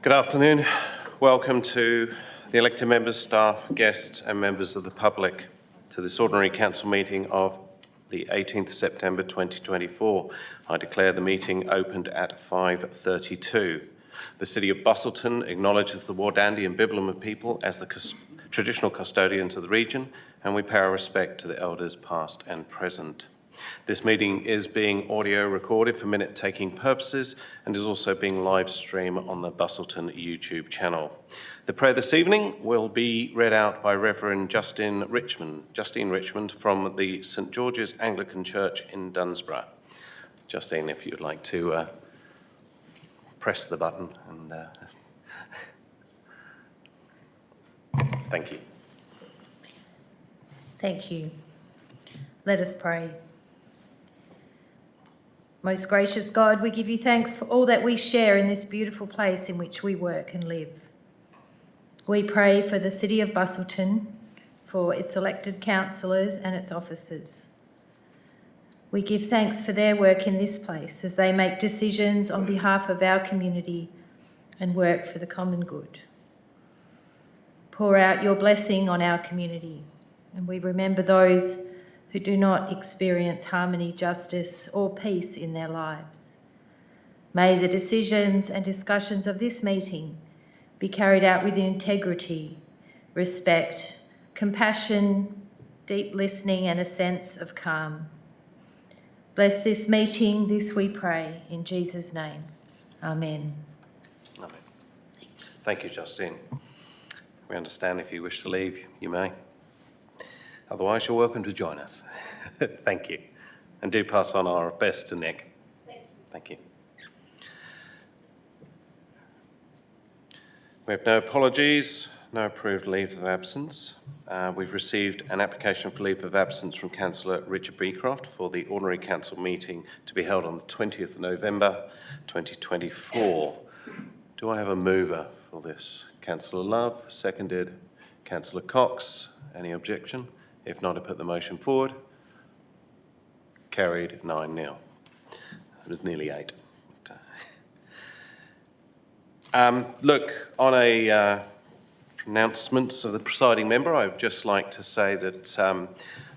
Good afternoon. Welcome to the elected members, staff, guests and members of the public to this ordinary council meeting of the 18th September 2024. I declare the meeting opened at 5:32. The City of Busselton acknowledges the Wardandi and Bibbulmun people as the traditional custodians of the region, and we pay our respect to the elders past and present. This meeting is being audio recorded for minute-taking purposes and is also being live streamed on the Busselton YouTube channel. The prayer this evening will be read out by Reverend Justine Richmond from the St George's Anglican Church in Dunsborough. Justine, if you'd like to press the button and thank you. Thank you. Let us pray. Most gracious God, we give you thanks for all that we share in this beautiful place in which we work and live. We pray for the City of Busselton, for its elected councillors and its officers. We give thanks for their work in this place as they make decisions on behalf of our community and work for the common good. Pour out your blessing on our community, and we remember those who do not experience harmony, justice or peace in their lives. May the decisions and discussions of this meeting be carried out with integrity, respect, compassion, deep listening and a sense of calm. Bless this meeting, this we pray, in Jesus' name. Amen. Amen. Thank you, Justine. We understand if you wish to leave, you may. Otherwise, you're welcome to join us. Thank you. And do pass on our best to Nick. Thank you. We have no apologies, no approved leave of absence. We've received an application for leave of absence from Councillor Richard Beecroft for the ordinary council meeting to be held on the 20th of November 2024. Do I have a mover for this? Councillor Love, seconded. Councillor Cox, any objection? If not, I put the motion forward. Carried 9-0. It was nearly 8. Look, on a announcements of the presiding member, I would just like to say that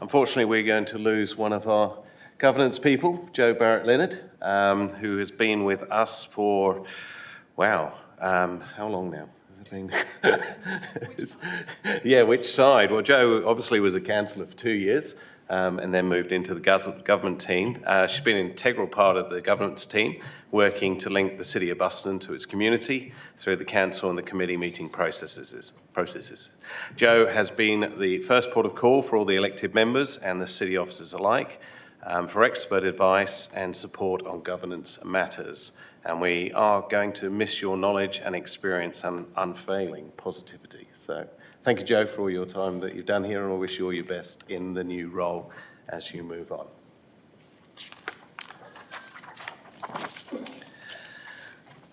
unfortunately we're going to lose one of our governance people, Joe Barrett-Leonard, who has been with us for, wow, how long now? Yeah, which side? Well, Joe obviously was a councillor for 2 years and then moved into the government team. She's been an integral part of the governance team, working to link the City of Busselton to its community through the council and the committee meeting processes. Joe has been the first port of call for all the elected members and the city officers alike for expert advice and support on governance matters. And we are going to miss your knowledge and experience and unfailing positivity. So thank you, Joe, for all your time that you've done here, and I wish you all your best in the new role as you move on.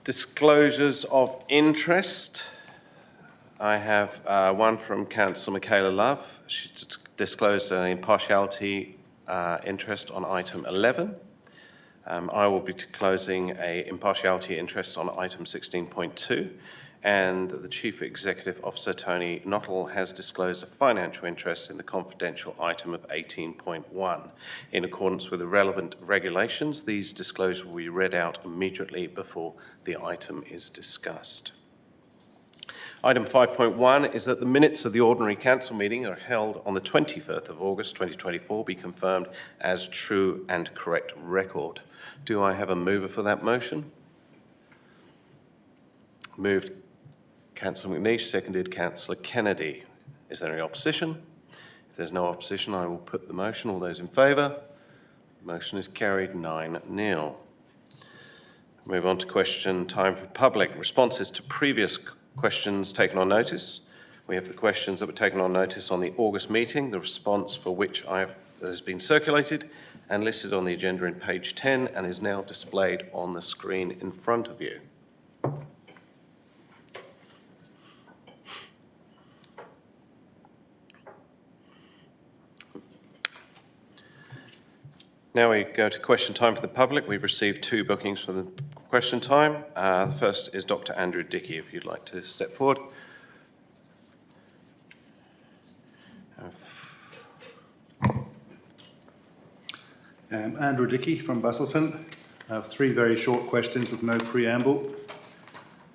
Disclosures of interest. I have one from Councillor Michaela Love. She disclosed an impartiality interest on item 11. I will be disclosing an impartiality interest on item 16.2, and the Chief Executive Officer, Tony Nottle, has disclosed a financial interest in the confidential item of 18.1. In accordance with the relevant regulations, these disclosures will be read out immediately before the item is discussed. Item 5.1 is that the minutes of the ordinary council meeting are held on the 21st of August 2024 be confirmed as true and correct record. Do I have a mover for that motion? Moved Councillor McNeish, seconded Councillor Kennedy. Is there any opposition? If there's no opposition, I will put the motion. All those in favour? Motion is carried 9-0. Move on to question time for public. Responses to previous questions taken on notice. We have the questions that were taken on notice on the August meeting, the response for which has been circulated and listed on the agenda in page 10 and is now displayed on the screen in front of you. Now we go to question time for the public. We've received 2 bookings for the question time. The first is Dr. Andrew Dickey, if you'd like to step forward. Andrew Dickey from Busselton. I have three very short questions with no preamble.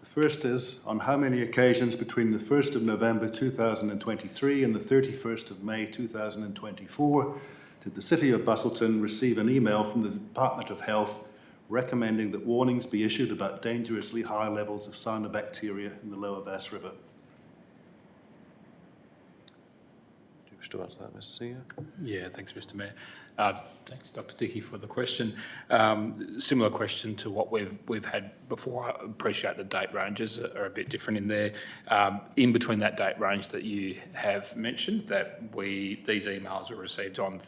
The first is, on how many occasions between the 1st of November 2023 and the 31st of May 2024 did the City of Busselton receive an email from the Department of Health recommending that warnings be issued about dangerously high levels of cyanobacteria in the Lower Bass River? Do you wish to answer that, Mr. Seer? Yeah, thanks, Mr. Mayor. Thanks, Dr. Dickey, for the question. Similar question to what we've had before. I appreciate the date ranges are a bit different in there. In between that date range that you have mentioned, that these emails were received on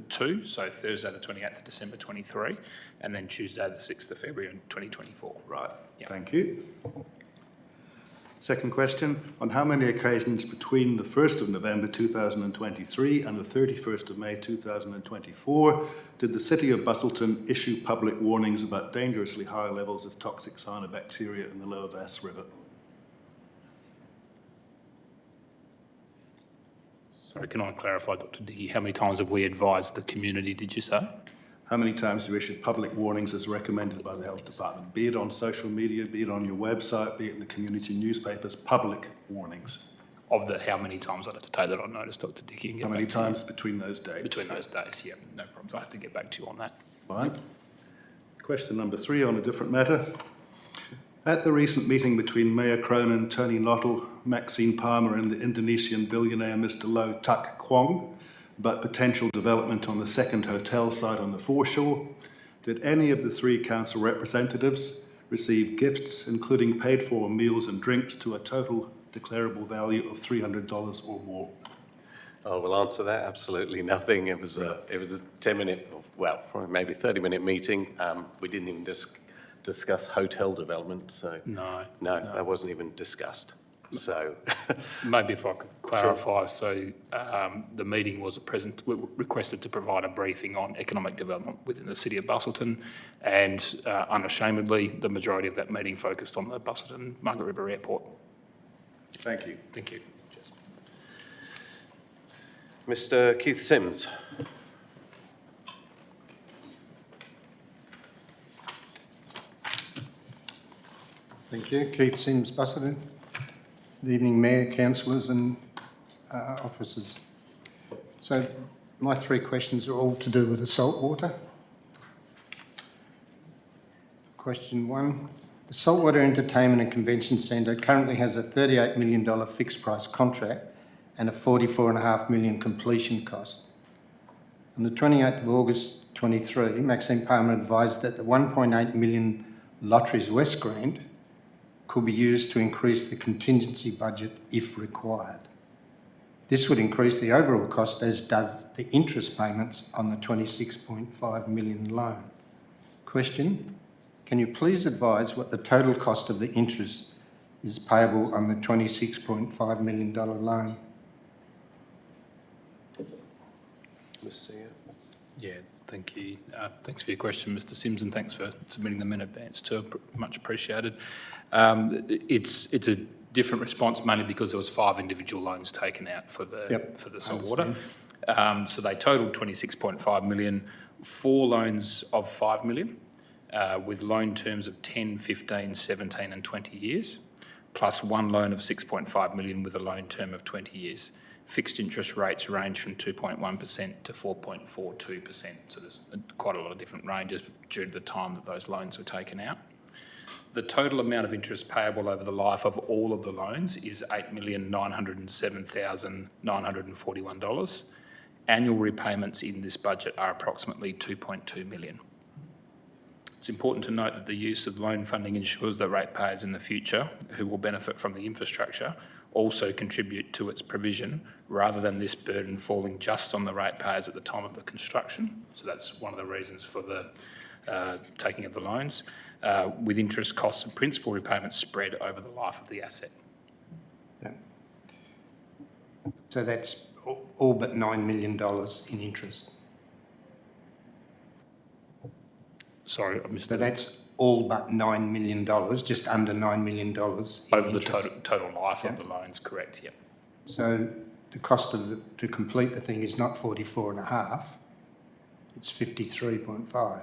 two, so Thursday the 28th of December 23, and then Tuesday the 6th of February 2024. Right, Yeah. Thank you. Second question, on how many occasions between the 1st of November 2023 and the 31st of May 2024 did the City of Busselton issue public warnings about dangerously high levels of toxic cyanobacteria in the Lower Bass River? Sorry, can I clarify, Dr. Dickey, how many times have we advised the community, did you say? How many times you issued public warnings as recommended by the Health Department, be it on social media, be it on your website, be it in the community newspapers, public warnings? Of the how many times, I'd have to take that on notice, Dr. Dickey. And get How many back to you. times between those dates? Between those days, yeah, no problems. I have to get back to you on that. Fine. Question number 3 on a different matter. At the recent meeting between Mayor Cronin, Tony Lottle, Maxine Palmer and the Indonesian billionaire Mr. Low Tuck Kwong about potential development on the second hotel site on the foreshore, did any of the 3 council representatives receive gifts, including paid-for meals and drinks, to a total declarable value of $300 or more? I will answer that. Absolutely nothing. It was a 10-minute, well, probably maybe 30-minute meeting. We didn't even discuss hotel development, so No. that wasn't even discussed. So Maybe if I could clarify, so the meeting was requested to provide a briefing on economic development within the City of Busselton, and unashamedly, the majority of that meeting focused on the Busselton Margaret River Airport. Thank you. Thank you. Cheers. Mr. Keith Sims. Thank you. Keith Sims, Busselton. Good evening, Mayor, councillors and officers. So my 3 questions are all to do with the saltwater. Question 1. The Saltwater Entertainment and Convention Centre currently has a $38 million fixed price contract and a $44.5 million completion cost. On the 28th of August 23, Maxine Palmer advised that the $1.8 million Lotteries West grant could be used to increase the contingency budget if required. This would increase the overall cost, as does the interest payments on the $26.5 million loan. Question, can you please advise what the total cost of the interest is payable on the $26.5 million loan? Mr. Seer. Yeah, thank you. Thanks for your question, Mr. Sims, and thanks for submitting them in advance too. Much appreciated. It's a different response, mainly because there was 5 individual loans taken out for the saltwater. So they totaled $26.5 million, 4 loans of $5 million, with loan terms of 10, 15, 17 and 20 years, plus 1 loan of $6.5 million with a loan term of 20 years. Fixed interest rates range from 2.1% to 4.42%. So there's quite a lot of different ranges due to the time that those loans were taken out. The total amount of interest payable over the life of all of the loans is $8,907,941. Annual repayments in this budget are approximately $2.2 million. It's important to note that the use of loan funding ensures that ratepayers in the future, who will benefit from the infrastructure, also contribute to its provision, rather than this burden falling just on the ratepayers at the time of the construction. So that's one of the reasons for the taking of the loans, with interest costs and principal repayments spread over the life of the asset. Yeah. So that's all but $9 million in interest. Sorry, I missed So that. that's all but $9 million, just under $9 million in Over the interest. total life Yeah. of the loans, correct, yep. So the cost to complete the thing is not 44.5, it's 53.5.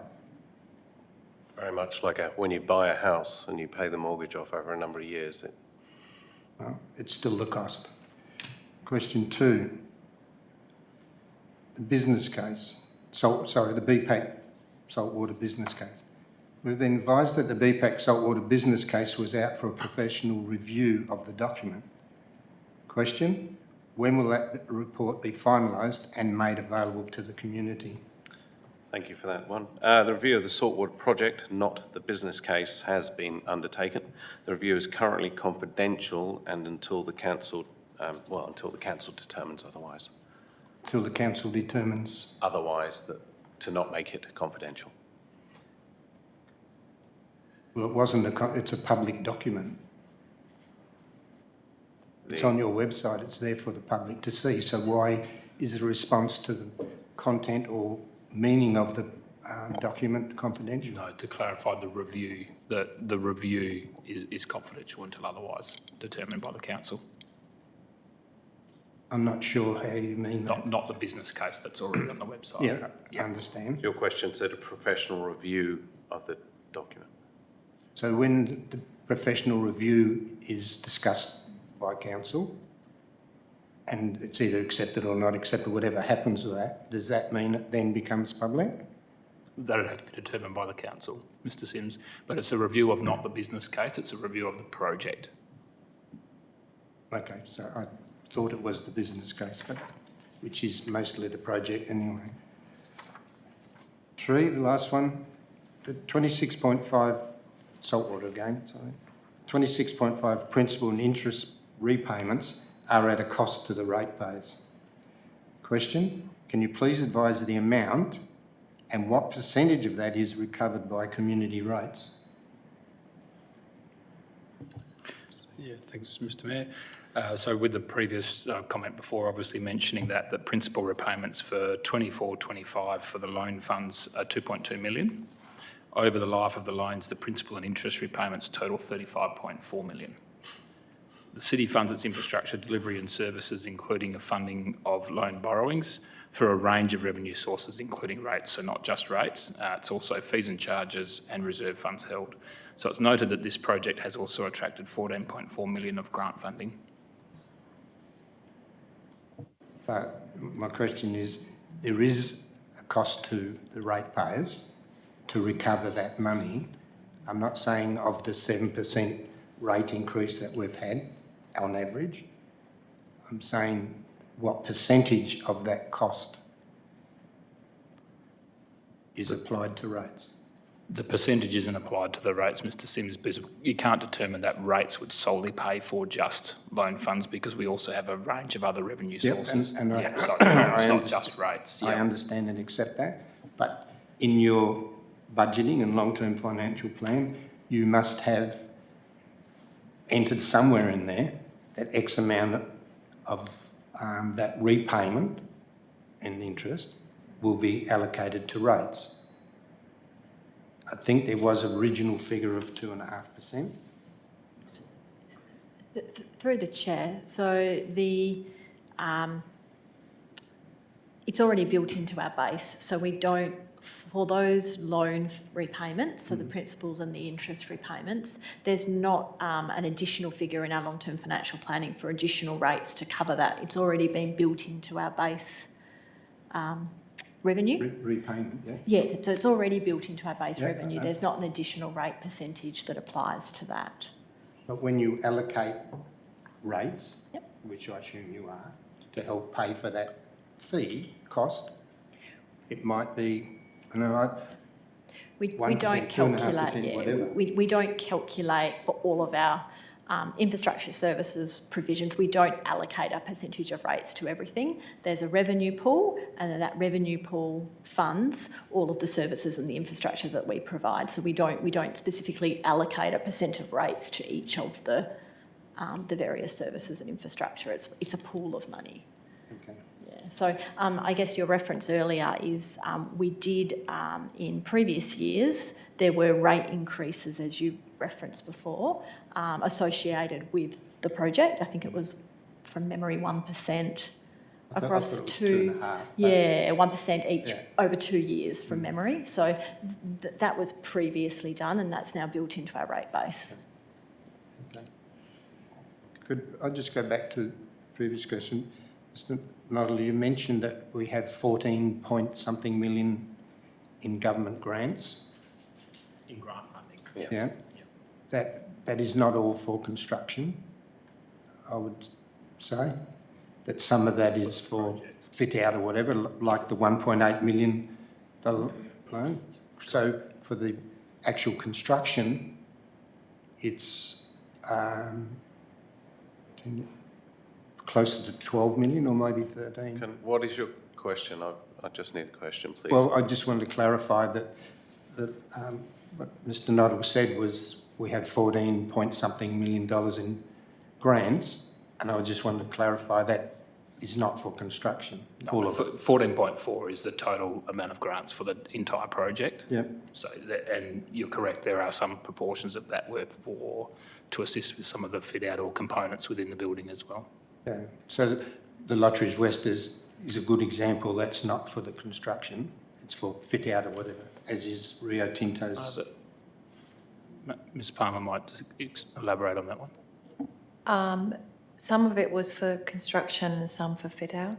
Very much like when you buy a house and you pay the mortgage off over a number of years. Well, it's still the cost. Question 2. The business case, the BPAC saltwater business case. We've been advised that the BPAC saltwater business case was out for a professional review of the document. Question, when will that report be finalised and made available to the community? Thank you for that one. The review of the saltwater project, not the business case, has been undertaken. The review is currently confidential and until the council determines otherwise. Till the council determines. Otherwise, to not make it confidential. Well, it wasn't it's a public document. It's on your website, it's there for the public to see. So why is it a response to the content or meaning of the document confidential? No, to clarify the review, that the review is confidential until otherwise determined by the council. I'm not sure how you mean that. Not the business case that's already on the website. Yeah, I understand. Your question said a professional review of the document. So when the professional review is discussed by council and it's either accepted or not accepted, whatever happens with that, does that mean it then becomes public? That'd have to be determined by the council, Mr Sims. But it's a review of not the business case, it's a review of the project. Okay, so I thought it was the business case, but which is mostly the project anyway. 3, the last one, the 26.5, saltwater again, sorry. 26.5 principal and interest repayments are at a cost to the ratepayers. Question, can you please advise the amount and what percentage of that is recovered by community rates? Yeah, thanks, Mr Mayor. So with the previous comment before, obviously mentioning that the principal repayments for 24-25 for the loan funds are 2.2 million. Over the life of the loans, the principal and interest repayments total 35.4 million. The city funds its infrastructure delivery and services, including the funding of loan borrowings through a range of revenue sources, including rates, so not just rates. It's also fees and charges and reserve funds held. So it's noted that this project has also attracted 14.4 million of grant funding. But my question is, there is a cost to the ratepayers to recover that money. I'm not saying of the 7% rate increase that we've had on average. I'm saying what percentage of that cost is applied to rates. The percentage isn't applied to the rates, Mr Sims, because you can't determine that rates would solely pay for just loan funds because we also have a range of other revenue sources. And so it's I not just rates. I understand and accept that, but in your budgeting and long-term financial plan, you must have entered somewhere in there that X amount of that repayment and interest will be allocated to rates. I think there was an original figure of 2.5%. Through the chair, so it's already built into our base, so we don't, for those loan repayments, so the principals and the interest repayments, there's not an additional figure in our long-term financial planning for additional rates to cover that. It's already been built into our base revenue. Repayment, yeah. Yeah, so it's already built into our base Yeah, revenue. There's not an additional rate percentage that applies to that. But when you allocate rates, Yep. which I assume you are, to help pay for that fee cost, it might be, We 1%, don't 2.5%, calculate, whatever. we don't calculate for all of our infrastructure services provisions. We don't allocate a percentage of rates to everything. There's a revenue pool, and then that revenue pool funds all of the services and the infrastructure that we provide. So we don't specifically allocate a percent of rates to each of the various services and infrastructure. It's a pool of money. okay. Yeah. So I guess your reference earlier is we did in previous years there were rate increases, as you referenced before, associated with the project. I think it was, from memory, 1% across I thought it was two. 2.5%. Yeah, 1% each Yeah. over 2 years from memory. So that was previously done, and that's now built into our rate base. Okay. Could I just go back to the previous question? Mr. Noddle, you mentioned that we have 14 point something million in government grants. In grant funding. Yeah. That is not all for construction, I would say. That some of that is for fit out or whatever, like the 1.8 million loan. So for the actual construction, it's closer to 12 million or maybe 13. What is your question? I just need a question, please. Well, I just wanted to clarify that what Mr. Noddle said was we have 14 point something million dollars in grants, and I just wanted to clarify that is not for construction, all of it. 14.4 is the total amount of grants for the entire project. Yeah. So, and you're correct, there are some proportions of that were to assist with some of the fit out or components within the building as well. Yeah. So the Lotteries West is a good example. That's not for the construction, it's for fit out or whatever, as is Rio Tinto's. Ms Palmer might elaborate on that one. Some of it was for construction and some for fit out.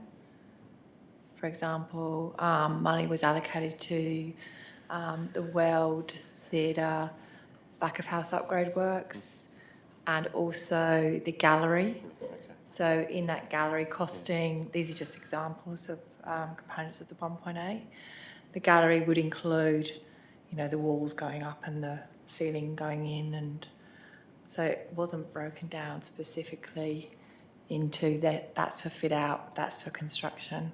For example, money was allocated to the World Theatre back of house upgrade works and also the gallery. So in that gallery costing, these are just examples of components of the 1.8. The gallery would include, you know, the walls going up and the ceiling going in, and so it wasn't broken down specifically into that's for fit out, that's for construction.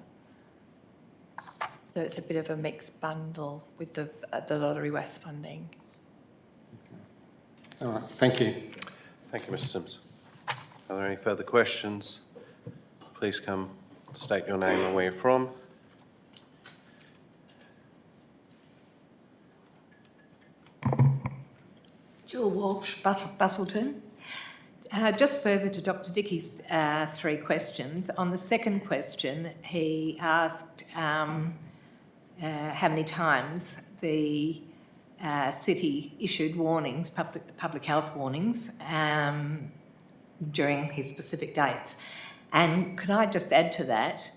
So it's a bit of a mixed bundle with the Lottery West funding. All right, thank you. Thank you, Mr Sims. Are there any further questions? Please come state your name and where you're from. Jill Walsh, Busselton. Just further to Dr Dickey's 3 questions. On the second question, he asked how many times the city issued warnings, public health warnings, during his specific dates. And could I just add to that,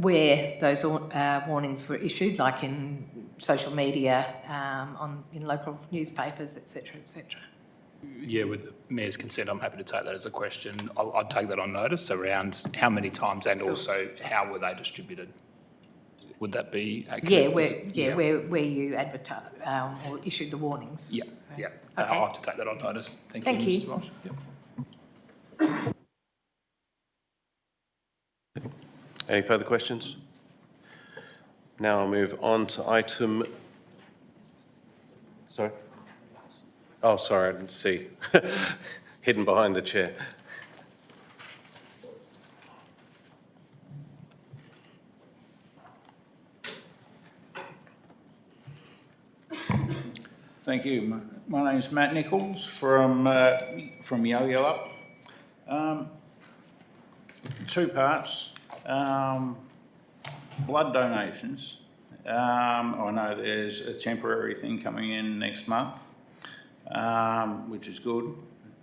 where those warnings were issued, like in social media, in local newspapers, etc., etc.? Yeah, with the Mayor's consent, I'm happy to take that as a question. I'd take that on notice around how many times and also how were they distributed. Would that be accurate? Where you advertise or issued the warnings. Yeah, So, yeah. okay. I'll have to take that on notice. Thank you, Mr Walsh. Yep. Any further questions? Now I'll move on to item... Sorry? Oh, sorry, I didn't see. Hidden behind the chair. Thank you. My name's Matt Nichols from Yo-Yo Up. 2 parts. Blood donations. I know there's a temporary thing coming in next month, which is good.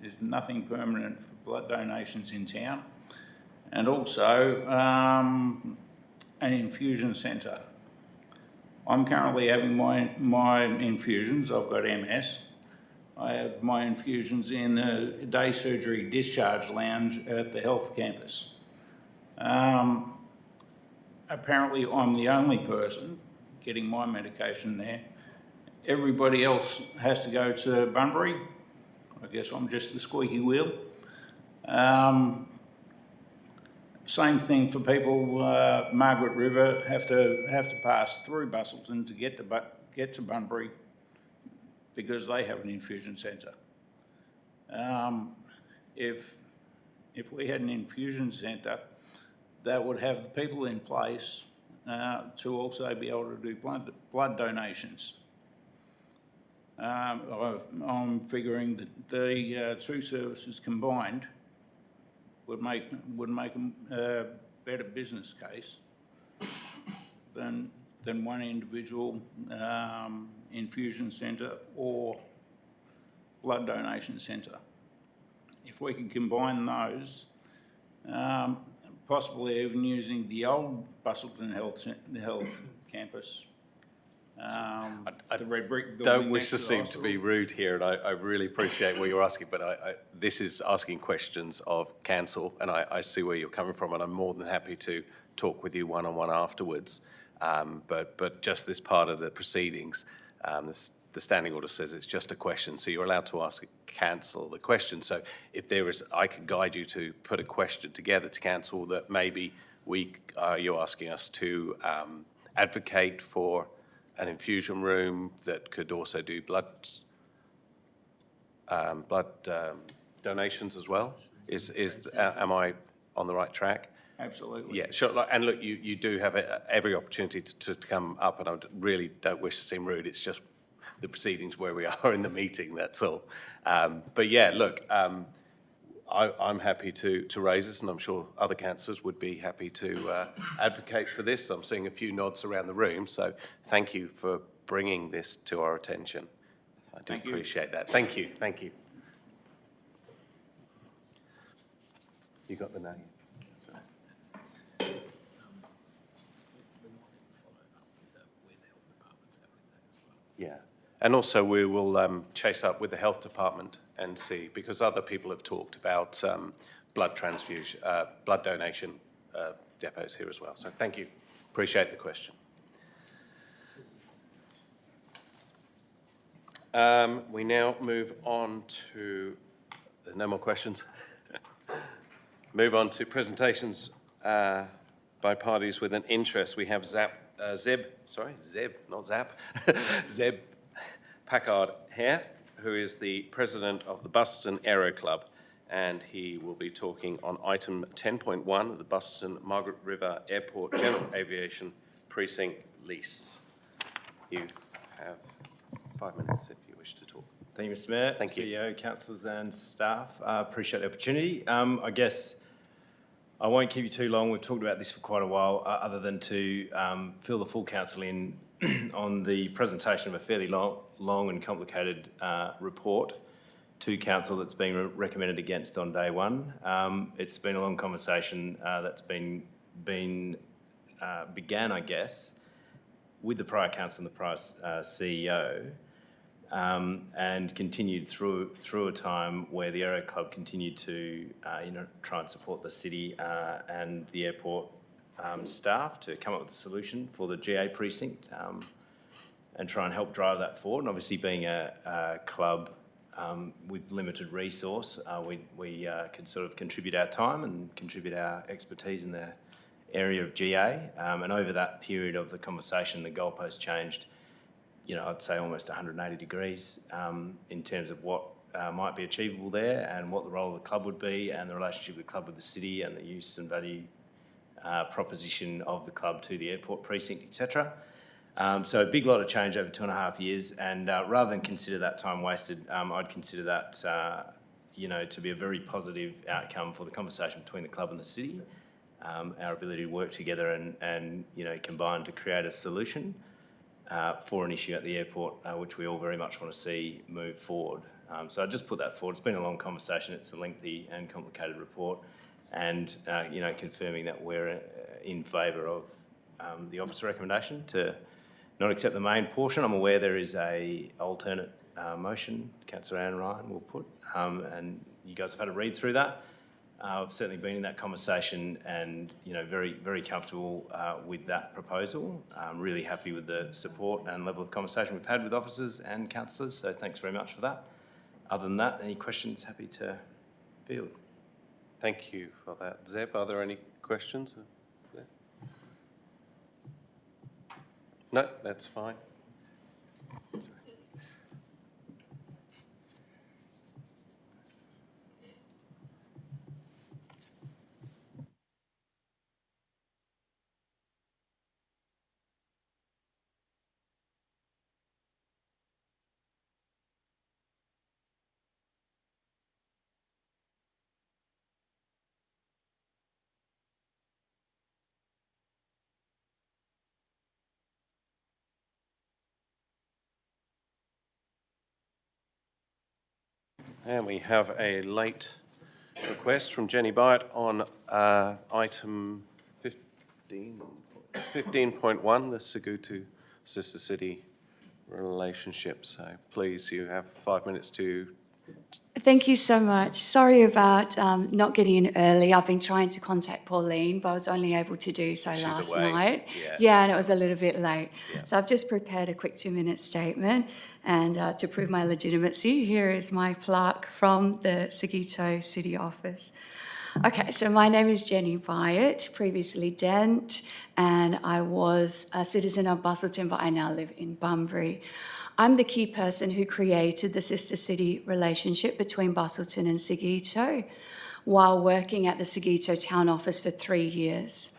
There's nothing permanent for blood donations in town. And also an infusion centre. I'm currently having my infusions. I've got MS. I have my infusions in the day surgery discharge lounge at the health campus. Apparently I'm the only person getting my medication there. Everybody else has to go to Bunbury. I guess I'm just the squeaky wheel. Same thing for people, Margaret River have to pass through Busselton to get to Bunbury because they have an infusion centre. If we had an infusion centre, that would have the people in place to also be able to do blood donations. I'm figuring that the two services combined would make a better business case than one individual infusion centre or blood donation centre. If we can combine those, possibly even using the old Busselton Health Campus, the red brick building. Don't wish next to the seem to be hospital. rude here, and I really appreciate what you're asking, but this is asking questions of council, and I see where you're coming from, and I'm more than happy to talk with you one-on-one afterwards. But just this part of the proceedings, the standing order says it's just a question, so you're allowed to ask council the question. So if there is, I could guide you to put a question together to council that maybe you're asking us to advocate for an infusion room that could also do blood donations as well. Am I on the right track? Absolutely. Yeah, sure. And look, you do have every opportunity to come up, and I really don't wish to seem rude. It's just the proceedings where we are in the meeting, that's all. But yeah, look, I'm happy to raise this, and I'm sure other councillors would be happy to advocate for this. I'm seeing a few nods around the room, so thank you for bringing this to our attention. I do appreciate that. Thank you, thank you. You got the name? Yeah, and also we will chase up with the health department and see, because other people have talked about blood transfusion, blood donation depots here as well. So thank you, appreciate the question. We now move on to, no more questions? Move on to presentations by parties with an interest. We have Zeb, not Zap, Zeb Packard here, who is the president of the Busselton Aero Club, and he will be talking on item 10.1 of the Busselton Margaret River Airport General Aviation Precinct lease. You have 5 minutes if you wish to talk. Thank you, Mr Mayor. Thank you. CEO, councillors and staff. Appreciate the opportunity. I guess I won't keep you too long. We've talked about this for quite a while, other than to fill the full council in on the presentation of a fairly long and complicated report to council that's been recommended against on day one. It's been a long conversation that's began, I guess, with the prior council and the prior CEO, and continued through a time where the Aero Club continued to try and support the city and the airport staff to come up with a solution for the GA precinct and try and help drive that forward. And obviously, being a club with limited resource, we could sort of contribute our time and contribute our expertise in the area of GA. And over that period of the conversation, the goalpost changed, I'd say almost 180 degrees in terms of what might be achievable there and what the role of the club would be and the relationship of the club with the city and the use and value proposition of the club to the airport precinct, etc. So a big lot of change over 2.5 years, and rather than consider that time wasted, I'd consider that to be a very positive outcome for the conversation between the club and the city, our ability to work together and combine to create a solution for an issue at the airport, which we all very much want to see move forward. So I just put that forward. It's been a long conversation. It's a lengthy and complicated report, and confirming that we're in favour of the officer recommendation to not accept the main portion. I'm aware there is a alternate motion Councillor Anne Ryan will put, and you guys have had a read through that. I've certainly been in that conversation and, very, very comfortable with that proposal. I'm really happy with the support and level of conversation we've had with officers and councillors, so thanks very much for that. Other than that, any questions, happy to field. Thank you for that. Zeb, are there any questions? No, that's fine. And we have a late request from Jenny Byatt on item 15.1, the Segutu Sister City relationship. So please, you have 5 minutes to... Thank you so much. Sorry about not getting in early. I've been trying to contact Pauline, but I was only able to do so She's last away. night. Yeah. And it was a little bit late. Yeah. So I've just prepared a quick 2-minute statement. And to prove my legitimacy, here is my plaque from the Seguito City Office. Okay, so my name is Jenny Byatt, previously Dent, and I was a citizen of Busselton, but I now live in Bunbury. I'm the key person who created the sister city relationship between Busselton and Seguito while working at the Seguito Town Office for 3 years.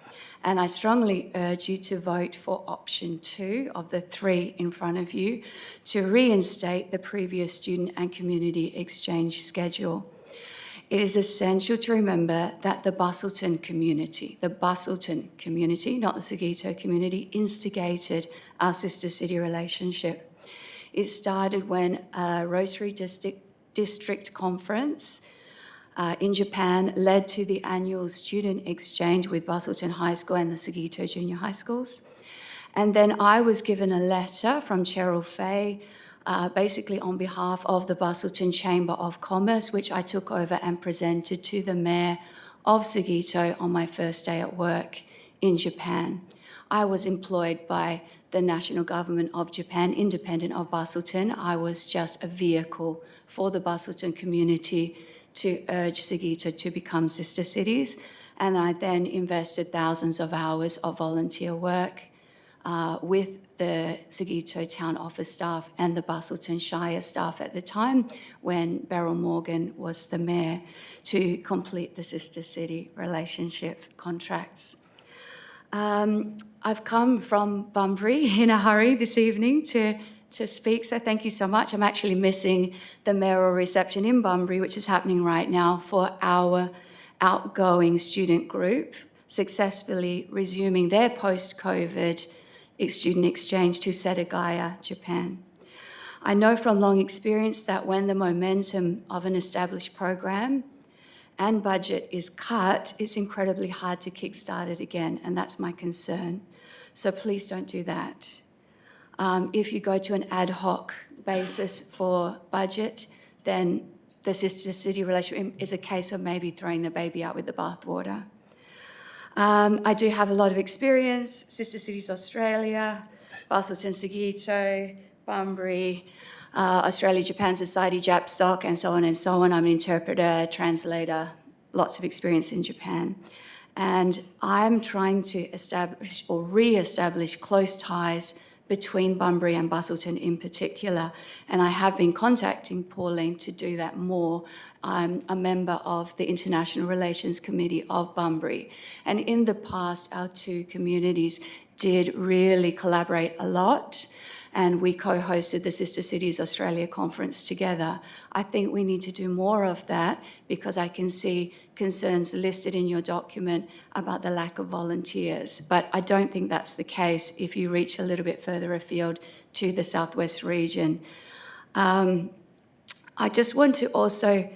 And I strongly urge you to vote for option 2 of the 3 in front of you to reinstate the previous student and community exchange schedule. It is essential to remember that the Busselton community, not the Seguito community, instigated our sister city relationship. It started when a Rotary District Conference in Japan led to the annual student exchange with Busselton High School and the Seguito Junior High Schools. And then I was given a letter from Cheryl Fay, basically on behalf of the Busselton Chamber of Commerce, which I took over and presented to the Mayor of Seguito on my first day at work in Japan. I was employed by the national government of Japan, independent of Busselton. I was just a vehicle for the Busselton community to urge Seguito to become sister cities. And I then invested thousands of hours of volunteer work with the Seguito Town Office staff and the Busselton Shire staff at the time when Beryl Morgan was the mayor to complete the sister city relationship contracts. I've come from Bunbury in a hurry this evening to speak, so thank you so much. I'm actually missing the mayoral reception in Bunbury, which is happening right now for our outgoing student group, successfully resuming their post-COVID student exchange to Setagaya, Japan. I know from long experience that when the momentum of an established program and budget is cut, it's incredibly hard to kickstart it again, and that's my concern. So please don't do that. If you go to an ad hoc basis for budget, then the sister city relationship is a case of maybe throwing the baby out with the bathwater. I do have a lot of experience, Sister Cities Australia, Busselton Seguito, Bunbury, Australia-Japan Society, JAPSOC, and so on and so on. I'm an interpreter, translator, lots of experience in Japan. And I'm trying to establish or re-establish close ties between Bunbury and Busselton in particular. And I have been contacting Pauline to do that more. I'm a member of the International Relations Committee of Bunbury. And in the past, our 2 communities did really collaborate a lot. And we co-hosted the Sister Cities Australia conference together. I think we need to do more of that because I can see concerns listed in your document about the lack of volunteers. But I don't think that's the case if you reach a little bit further afield to the Southwest region. I just want to also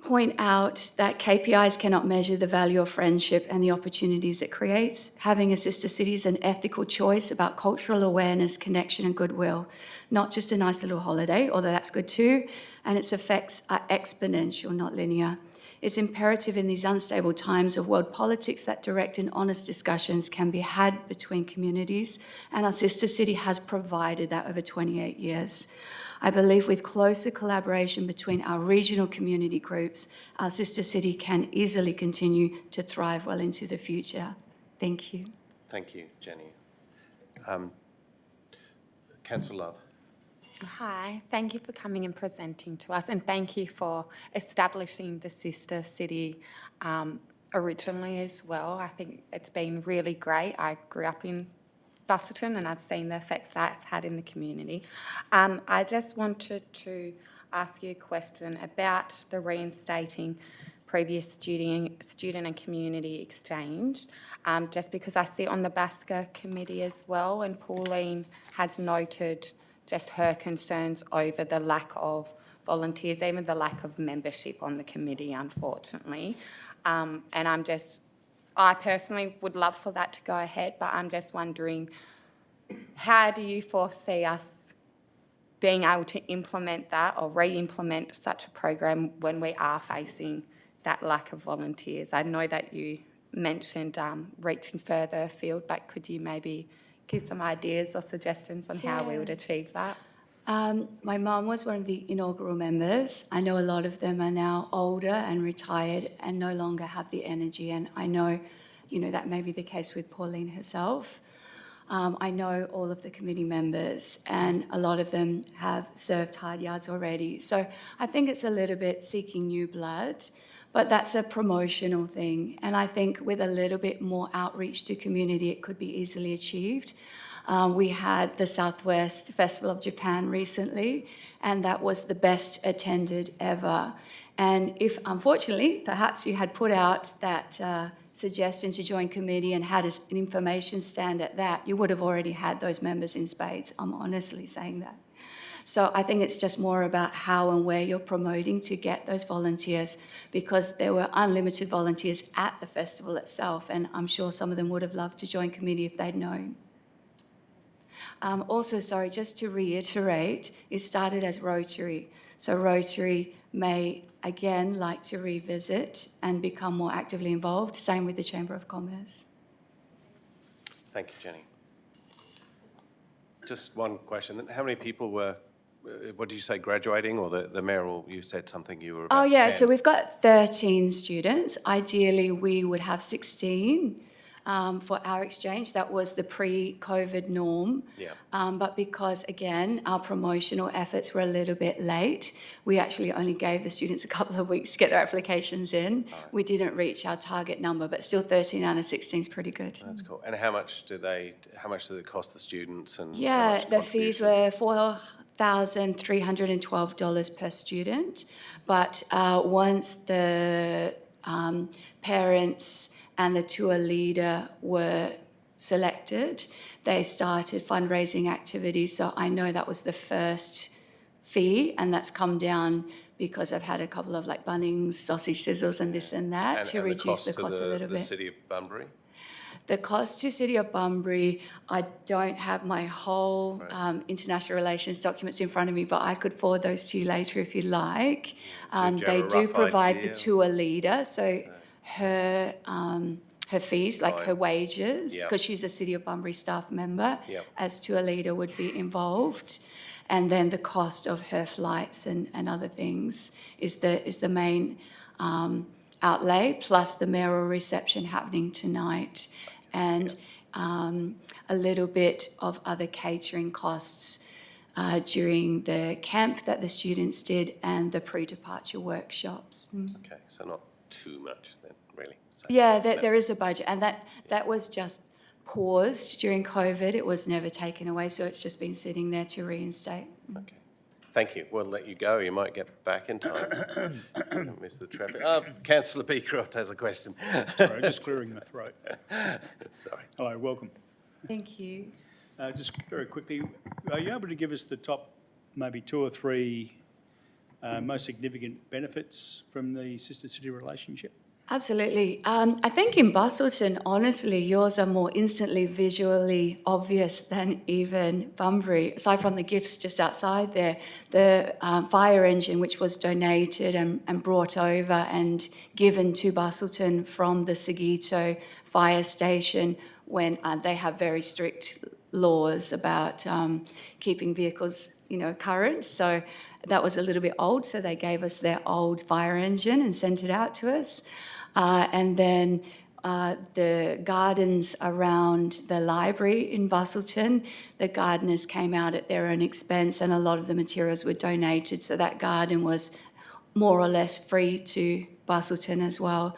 point out that KPIs cannot measure the value of friendship and the opportunities it creates. Having a sister city is an ethical choice about cultural awareness, connection and goodwill, not just a nice little holiday, although that's good too, and its effects are exponential, not linear. It's imperative in these unstable times of world politics that direct and honest discussions can be had between communities, and our sister city has provided that over 28 years. I believe with closer collaboration between our regional community groups, our sister city can easily continue to thrive well into the future. Thank you. Thank you, Jenny. Councillor Love. Hi, thank you for coming and presenting to us, and thank you for establishing the sister city originally as well. I think it's been really great. I grew up in Busselton and I've seen the effects that it's had in the community. I just wanted to ask you a question about the reinstating previous student and community exchange, just because I sit on the BASCA committee as well, and Pauline has noted just her concerns over the lack of volunteers, even the lack of membership on the committee, unfortunately. And I personally would love for that to go ahead, but I'm just wondering, how do you foresee us being able to implement that or re-implement such a program when we are facing that lack of volunteers? I know that you mentioned reaching further afield, but could you maybe give some ideas or suggestions on how we would achieve that? My mum was one of the inaugural members. I know a lot of them are now older and retired and no longer have the energy, and I know, that may be the case with Pauline herself. I know all of the committee members, and a lot of them have served hard yards already. So I think it's a little bit seeking new blood, but that's a promotional thing. And I think with a little bit more outreach to community, it could be easily achieved. We had the Southwest Festival of Japan recently, and that was the best attended ever. And if, unfortunately, perhaps you had put out that suggestion to join committee and had an information stand at that, you would have already had those members in spades. I'm honestly saying that. So I think it's just more about how and where you're promoting to get those volunteers, because there were unlimited volunteers at the festival itself, and I'm sure some of them would have loved to join committee if they'd known. Also, sorry, just to reiterate, it started as Rotary. So Rotary may again like to revisit and become more actively involved. Same with the Chamber of Commerce. Thank you, Jenny. Just one question. How many people were, what did you say, graduating, or the mayor, or you said something you were about to Yeah, stand? so we've got 13 students. Ideally, we would have 16 for our exchange. That was the pre-COVID norm. Yeah. But because, again, our promotional efforts were a little bit late, we actually only gave the students a couple of weeks to get their applications in. Right. We didn't reach our target number, but still 13 out of 16 is pretty good. That's cool. And how much did it cost the students? And yeah, the fees were $4,312 per student. But once the parents and the tour leader were selected, they started fundraising activities. So I know that was the first fee, and that's come down because I've had a couple of like Bunnings, sausage sizzles and this and that to reduce the cost a little bit. The City of Bunbury? The cost to City of Bunbury, I don't have my whole international relations documents in front of me, but I could forward those to you later if you like. They do provide the tour leader, so her fees, like her wages, because she's a City of Bunbury staff member, as tour leader would be involved. And then the cost of her flights and other things is the main outlay, plus the mayoral reception happening tonight, and a little bit of other catering costs during the camp that the students did and the pre-departure workshops. Okay, so not too much then, really. So yeah, there is a budget, and that was just paused during COVID. It was never taken away, so it's just been sitting there to reinstate. Okay. Thank you. We'll let you go. You might get back in time. Don't miss the traffic. Councillor Beecroft has a question. Sorry, just clearing my throat. Sorry. Hello, welcome. Thank you. Just very quickly, are you able to give us the top maybe 2 or 3 most significant benefits from the sister city relationship? Absolutely. I think in Busselton, honestly, yours are more instantly visually obvious than even Bunbury. Aside from the gifts just outside there, the fire engine, which was donated and brought over and given to Busselton from the Seguito fire station, when they have very strict laws about keeping vehicles, current. So that was a little bit old, so they gave us their old fire engine and sent it out to us. And then the gardens around the library in Busselton, the gardeners came out at their own expense, and a lot of the materials were donated, so that garden was more or less free to Busselton as well.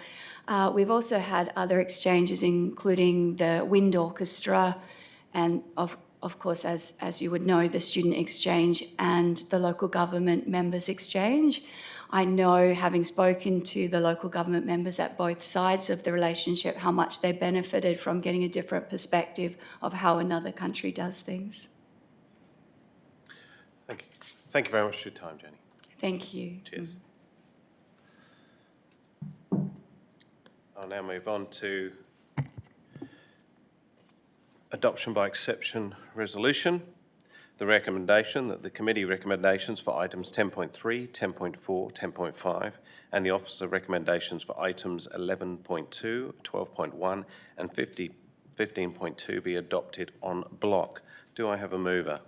We've also had other exchanges, including the wind orchestra, and of course, as you would know, the student exchange and the local government members exchange. I know, having spoken to the local government members at both sides of the relationship, how much they benefited from getting a different perspective of how another country does things. Thank you. Thank you very much for your time, Jenny. Thank you. Cheers. I'll now move on to adoption by exception resolution. The recommendation that the committee recommendations for items 10.3, 10.4, 10.5 and the officer recommendations for items 11.2, 12.1 and 15.2 be adopted en bloc. Do I have a mover?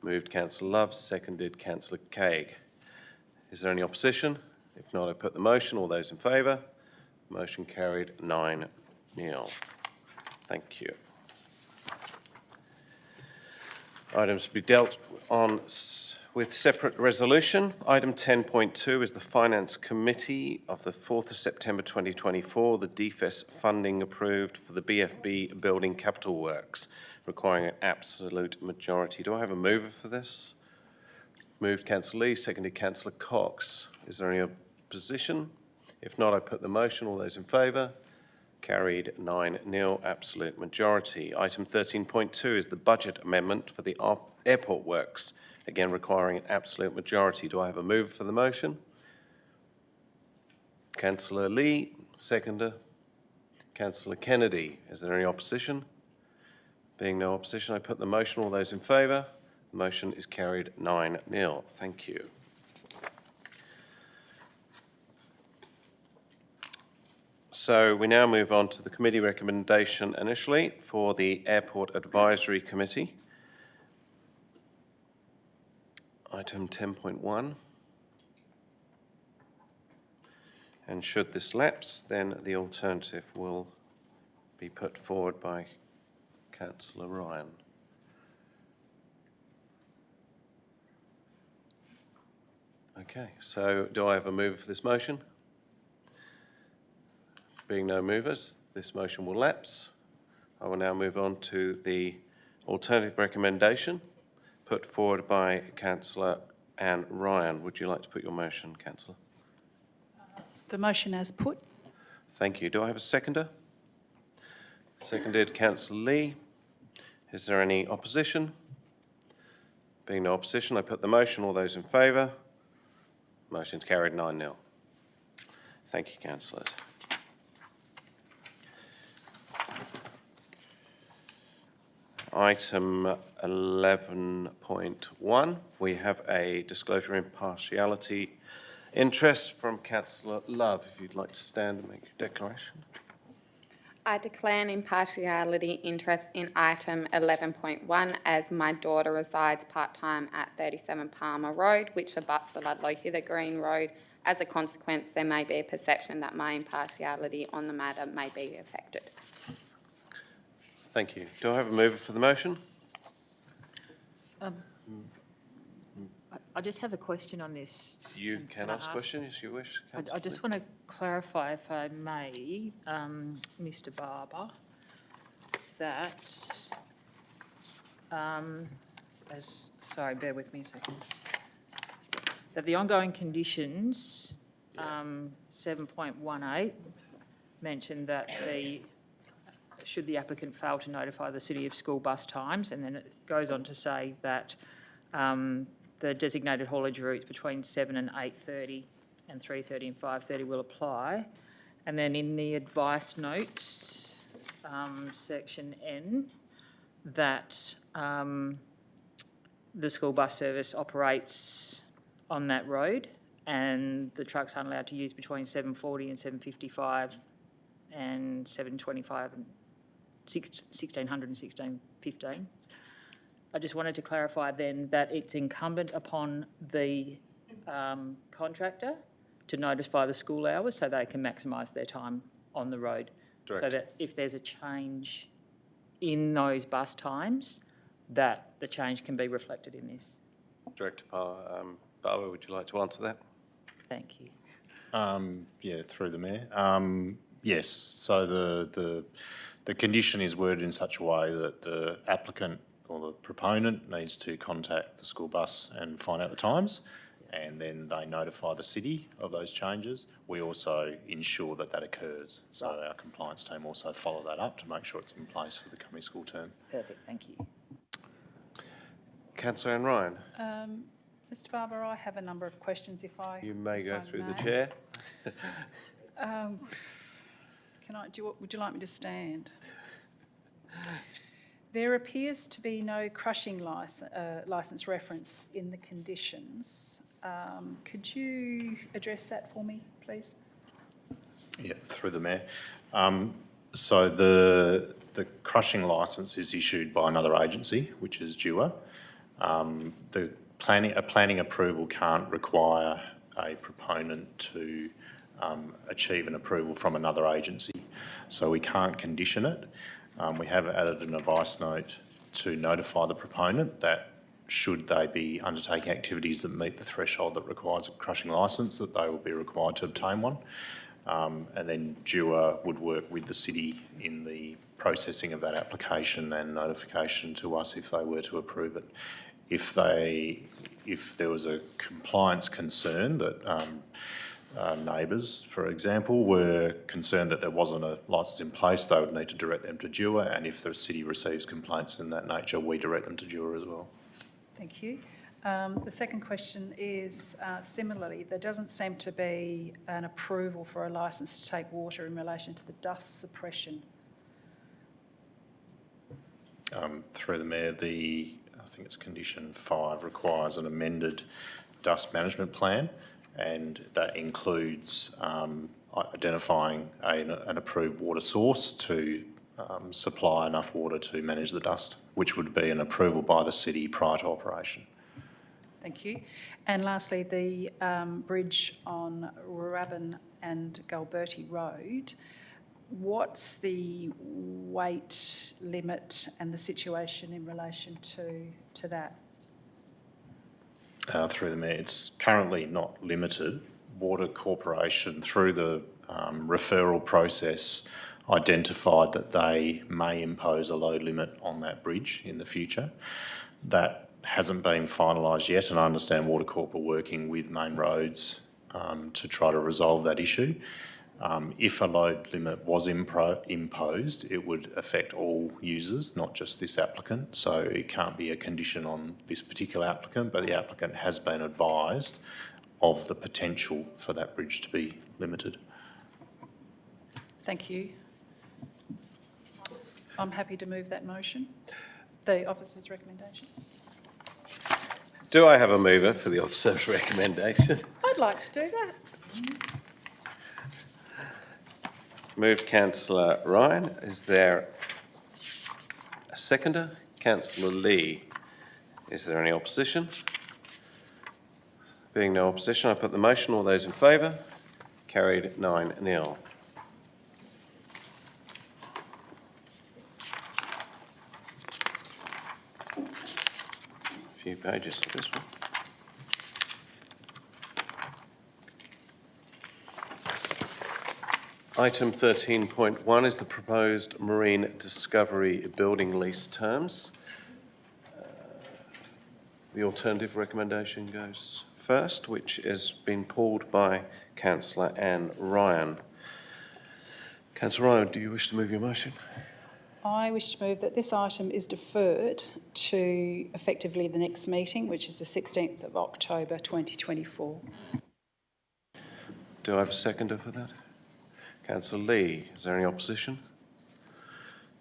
Moved Councillor Love, seconded Councillor Craig. Is there any opposition? If not, I put the motion. All those in favour? Motion carried 9-0. Thank you. Items to be dealt on with separate resolution. Item 10.2 is the Finance Committee of the 4th of September 2024, the DFES funding approved for the BFB building capital works, requiring an absolute majority. Do I have a mover for this? Moved Councillor Lee, seconded Councillor Cox. Is there any opposition? If not, I put the motion. All those in favour? Carried 9-0, absolute majority. Item 13.2 is the budget amendment for the airport works, again requiring an absolute majority. Do I have a mover for the motion? Councillor Lee, seconder. Councillor Kennedy, is there any opposition? Being no opposition, I put the motion. All those in favour? The motion is carried 9-0. Thank you. So we now move on to the committee recommendation initially for the Airport Advisory Committee. Item 10.1. And should this lapse, then the alternative will be put forward by Councillor Ryan. Okay, so do I have a mover for this motion? Being no movers, this motion will lapse. I will now move on to the alternative recommendation put forward by Councillor Anne Ryan. Would you like to put your motion, Councillor? The motion as put. Thank you. Do I have a seconder? Seconded Councillor Lee. Is there any opposition? Being no opposition, I put the motion. All those in favour? Motion's carried 9-0. Thank you, councillors. Item 11.1, we have a disclosure of impartiality interest from Councillor Love. If you'd like to stand and make your declaration. I declare an impartiality interest in item 11.1 as my daughter resides part-time at 37 Palmer Road, which abuts the Ludlow Hither Green Road. As a consequence, there may be a perception that my impartiality on the matter may be affected. Thank you. Do I have a mover for the motion? I just have a question on this. You can ask questions if you wish. I just want to clarify, if I may, Mr. Barber, that, sorry, bear with me a second, that the ongoing conditions, 7.18, mentioned that should the applicant fail to notify the City of school bus times, and then it goes on to say that the designated haulage routes between 7 and 8:30 and 3:30 and 5:30 will apply. And then in the advice notes, section N, that the school bus service operates on that road and the trucks aren't allowed to use between 7:40 and 7:55 and 7:25 and 1600 and 16:15. I just wanted to clarify then that it's incumbent upon the contractor to notify the school hours so they can maximise their time on the road. Direct. So that if there's a change in those bus times, that the change can be reflected in this. Director Barber, would you like to answer that? Thank you. Yeah, through the Mayor. Yes, so the condition is worded in such a way that the applicant or the proponent needs to contact the school bus and find out the times, and then they notify the city of those changes. We also ensure that that occurs. So our compliance team also follow that up to make sure it's in place for the coming school term. Perfect, thank you. Councillor Anne Ryan. Mr Barber, I have a number of questions if I You may go I through the may. chair. Would you like me to stand? There appears to be no crushing licence reference in the conditions. Could you address that for me, please? Yeah, through the Mayor. So the crushing licence is issued by another agency, which is DUA. A planning approval can't require a proponent to achieve an approval from another agency, so we can't condition it. We have added an advice note to notify the proponent that should they be undertaking activities that meet the threshold that requires a crushing licence, that they will be required to obtain one. And then DUA would work with the city in the processing of that application and notification to us if they were to approve it. If there was a compliance concern that neighbours, for example, were concerned that there wasn't a licence in place, they would need to direct them to DUA, and if the city receives complaints in that nature, we direct them to DUA as well. Thank you. The second question is, similarly, there doesn't seem to be an approval for a licence to take water in relation to the dust suppression. Through the Mayor, I think it's condition 5 requires an amended dust management plan, and that includes identifying an approved water source to supply enough water to manage the dust, which would be an approval by the city prior to operation. Thank you. And lastly, the bridge on Rurabin and Galberti Road, what's the weight limit and the situation in relation to that? Through the Mayor, it's currently not limited. Water Corporation, through the referral process, identified that they may impose a load limit on that bridge in the future. That hasn't been finalised yet, and I understand Water Corp are working with Main Roads to try to resolve that issue. If a load limit was imposed, it would affect all users, not just this applicant, so it can't be a condition on this particular applicant, but the applicant has been advised of the potential for that bridge to be limited. Thank you. I'm happy to move that motion, the officer's recommendation. Do I have a mover for the officer's recommendation? I'd like to do that. Moved Councillor Ryan. Is there a seconder? Councillor Lee. Is there any opposition? Being no opposition, I put the motion. All those in favour? Carried 9-0. A few pages for this one. Item 13.1 is the proposed marine discovery building lease terms. The alternative recommendation goes first, which has been pulled by Councillor Anne Ryan. Councillor Ryan, do you wish to move your motion? I wish to move that this item is deferred to effectively the next meeting, which is the 16th of October 2024. Do I have a seconder for that? Councillor Lee, is there any opposition?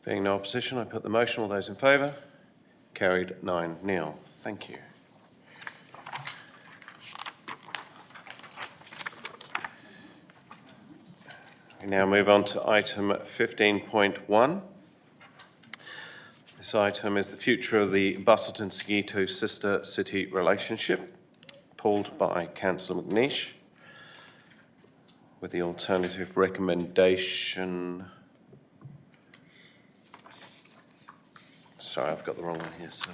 Being no opposition, I put the motion. All those in favour? Carried 9-0. Thank you. We now move on to item 15.1. This item is the future of the Busselton-Seguito sister city relationship, pulled by Councillor McNeish, with the alternative recommendation. Sorry, I've got the wrong one here. So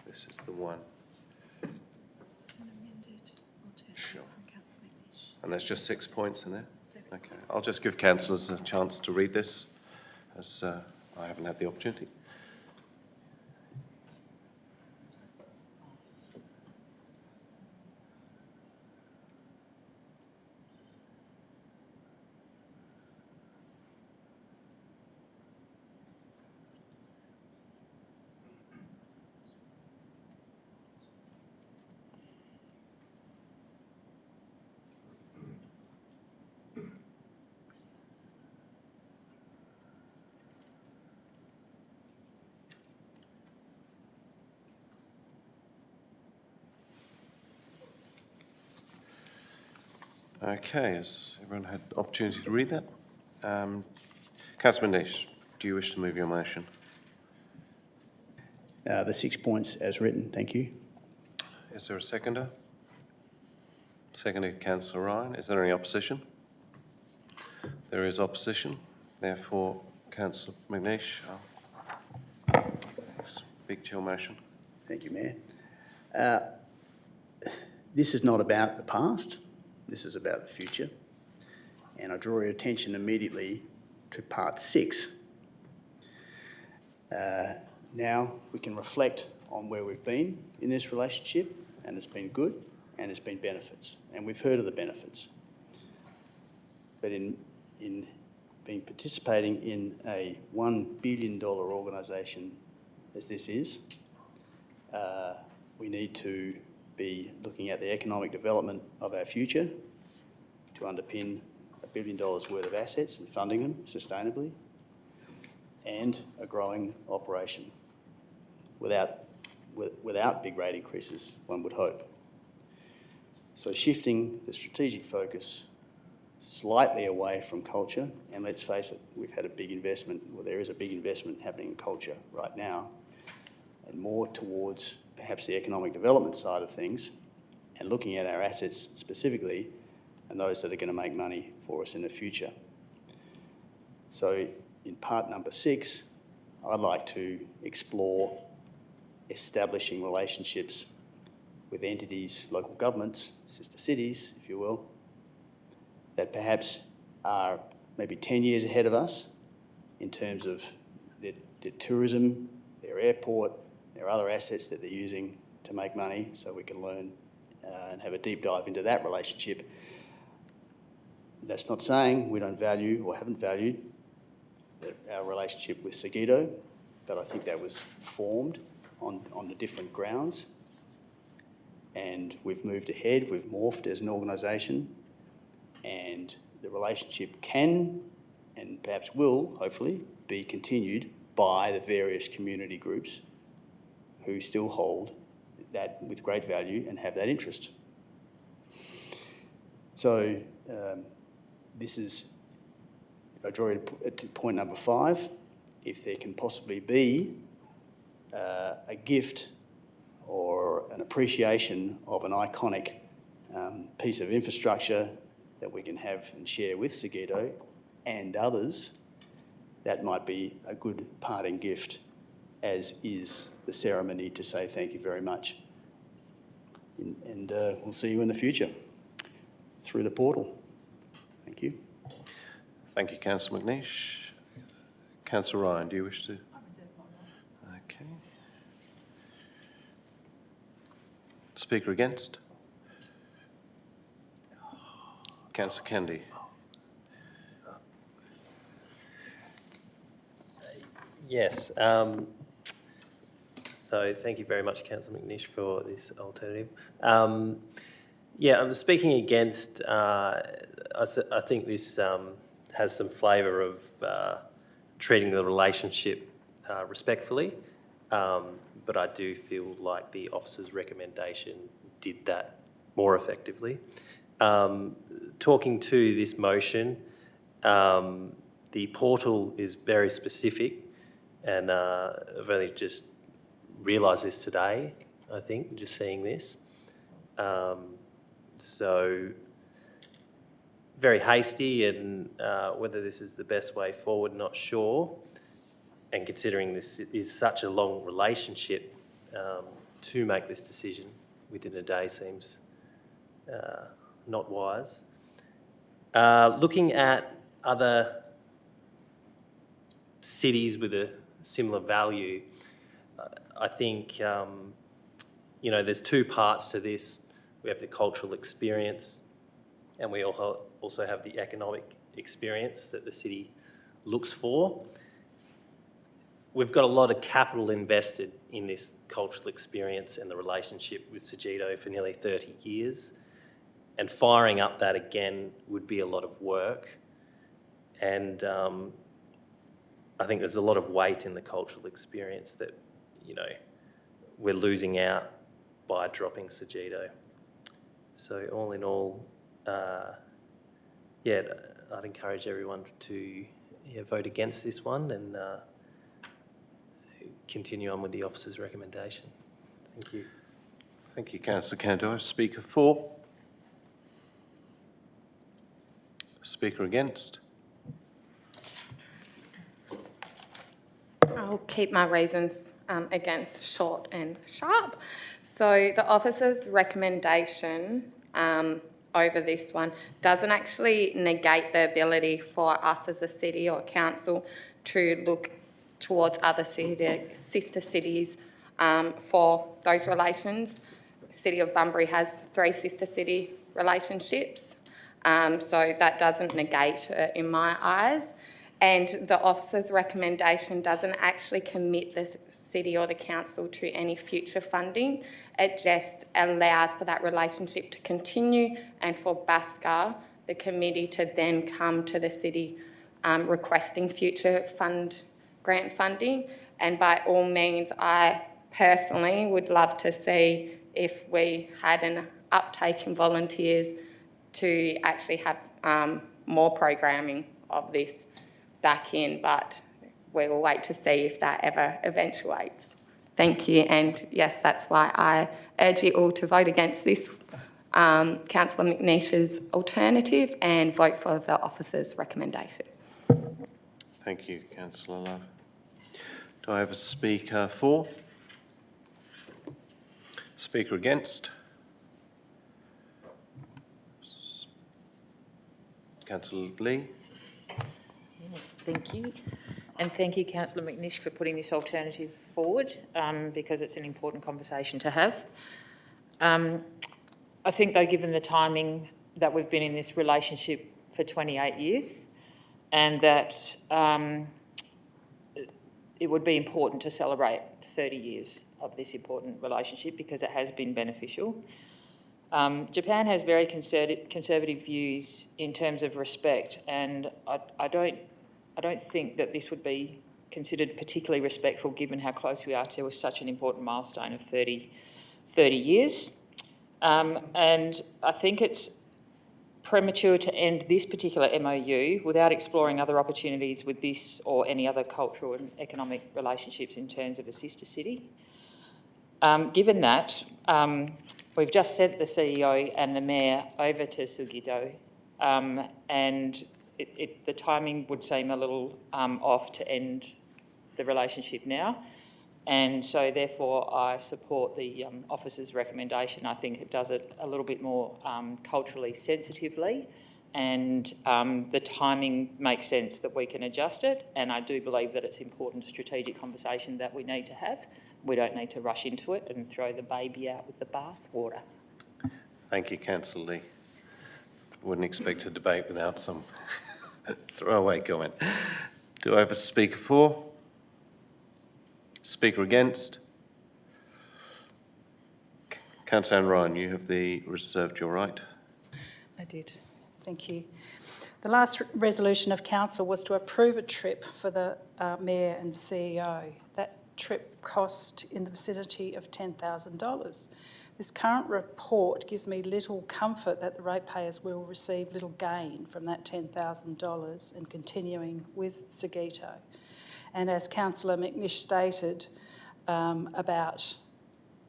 this is the one. Sure. And there's just 6 points in there? Okay. I'll just give councillors a chance to read this, as I haven't had the opportunity. Okay, has everyone had opportunity to read that? Councillor Manish, do you wish to move your motion? The 6 points as written, thank you. Is there a seconder? Seconded, Councillor Ryan. Is there any opposition? There is opposition. Therefore, Councillor Manish, I'll speak to your motion. Thank you, Mayor. This is not about the past, this is about the future. And I draw your attention immediately to part 6. Now we can reflect on where we've been in this relationship, and it's been good and there's been benefits, and we've heard of the benefits. But in participating in a $1 billion organisation as this is, we need to be looking at the economic development of our future to underpin $1 billion worth of assets and funding them sustainably, and a growing operation without big rate increases, one would hope. So shifting the strategic focus slightly away from culture, and let's face it, we've had a big investment, well, there is a big investment happening in culture right now, and more towards perhaps the economic development side of things, and looking at our assets specifically, and those that are going to make money for us in the future. So in part number 6, I'd like to explore establishing relationships with entities, local governments, sister cities, if you will, that perhaps are maybe 10 years ahead of us in terms of their tourism, their airport, their other assets that they're using to make money, so we can learn and have a deep dive into that relationship. That's not saying we don't value or haven't valued our relationship with Seguido, but I think that was formed on the different grounds, and we've moved ahead, we've morphed as an organisation, and the relationship can and perhaps will, hopefully, be continued by the various community groups who still hold that with great value and have that interest. So I draw it to point number 5, if there can possibly be a gift or an appreciation of an iconic piece of infrastructure that we can have and share with Seguido and others, that might be a good parting gift, as is the ceremony to say thank you very much. And we'll see you in the future through the portal. Thank you. Thank you, Councillor McNeish. Councillor Ryan, do you wish to? Okay. Speaker against? Councillor Kennedy. Yes. So thank you very much, Councillor McNeish, for this alternative. Yeah, I'm speaking against, I think this has some flavour of treating the relationship respectfully, but I do feel like the officer's recommendation did that more effectively. Talking to this motion, the portal is very specific, and I've only just realised this today, I think, just seeing this. So very hasty, and whether this is the best way forward, not sure. And considering this is such a long relationship, to make this decision within a day seems not wise. Looking at other cities with a similar value, I think, there's 2 parts to this. We have the cultural experience, and we also have the economic experience that the city looks for. We've got a lot of capital invested in this cultural experience and the relationship with Seguido for nearly 30 years. And firing up that again would be a lot of work. And I think there's a lot of weight in the cultural experience that, we're losing out by dropping Seguido. So all in all, yeah, I'd encourage everyone to vote against this one and continue on with the officer's recommendation. Thank you. Thank you, Councillor Cantor. Speaker for? Speaker against? I'll keep my reasons against short and sharp. So the officer's recommendation over this one doesn't actually negate the ability for us as a city or council to look towards other sister cities for those relations. City of Bunbury has 3 sister city relationships, so that doesn't negate it in my eyes. And the officer's recommendation doesn't actually commit the city or the council to any future funding. It just allows for that relationship to continue and for BASCA, the committee, to then come to the city requesting future grant funding. And by all means, I personally would love to see if we had an uptake in volunteers to actually have more programming of this back in, but we will wait to see if that ever eventuates. Thank you, and yes, that's why I urge you all to vote against this Councillor McNeish's alternative and vote for the officer's recommendation. Thank you, Councillor Love. Do I have a speaker for? Speaker against? Councillor Lee. Thank you. And thank you, Councillor McNish, for putting this alternative forward because it's an important conversation to have. I think, though, given the timing that we've been in this relationship for 28 years and that it would be important to celebrate 30 years of this important relationship because it has been beneficial. Japan has very conservative views in terms of respect, and I don't think that this would be considered particularly respectful given how close we are to such an important milestone of 30 years. And I think it's premature to end this particular MOU without exploring other opportunities with this or any other cultural and economic relationships in terms of a sister city. Given that, we've just sent the CEO and the Mayor over to Sugito, and the timing would seem a little off to end the relationship now. And so therefore I support the officer's recommendation. I think it does it a little bit more culturally sensitively, and the timing makes sense that we can adjust it. And I do believe that it's important strategic conversation that we need to have. We don't need to rush into it and throw the baby out with the bathwater. Thank you, Councillor Lee. Wouldn't expect a debate without some throwaway comment. Do I have a speaker for? Speaker against? Councillor Anne Ryan, you have reserved your right. I did. Thank you. The last resolution of council was to approve a trip for the Mayor and the CEO. That trip cost in the vicinity of $10,000. This current report gives me little comfort that the ratepayers will receive little gain from that $10,000 and continuing with Sugito. And as Councillor McNish stated about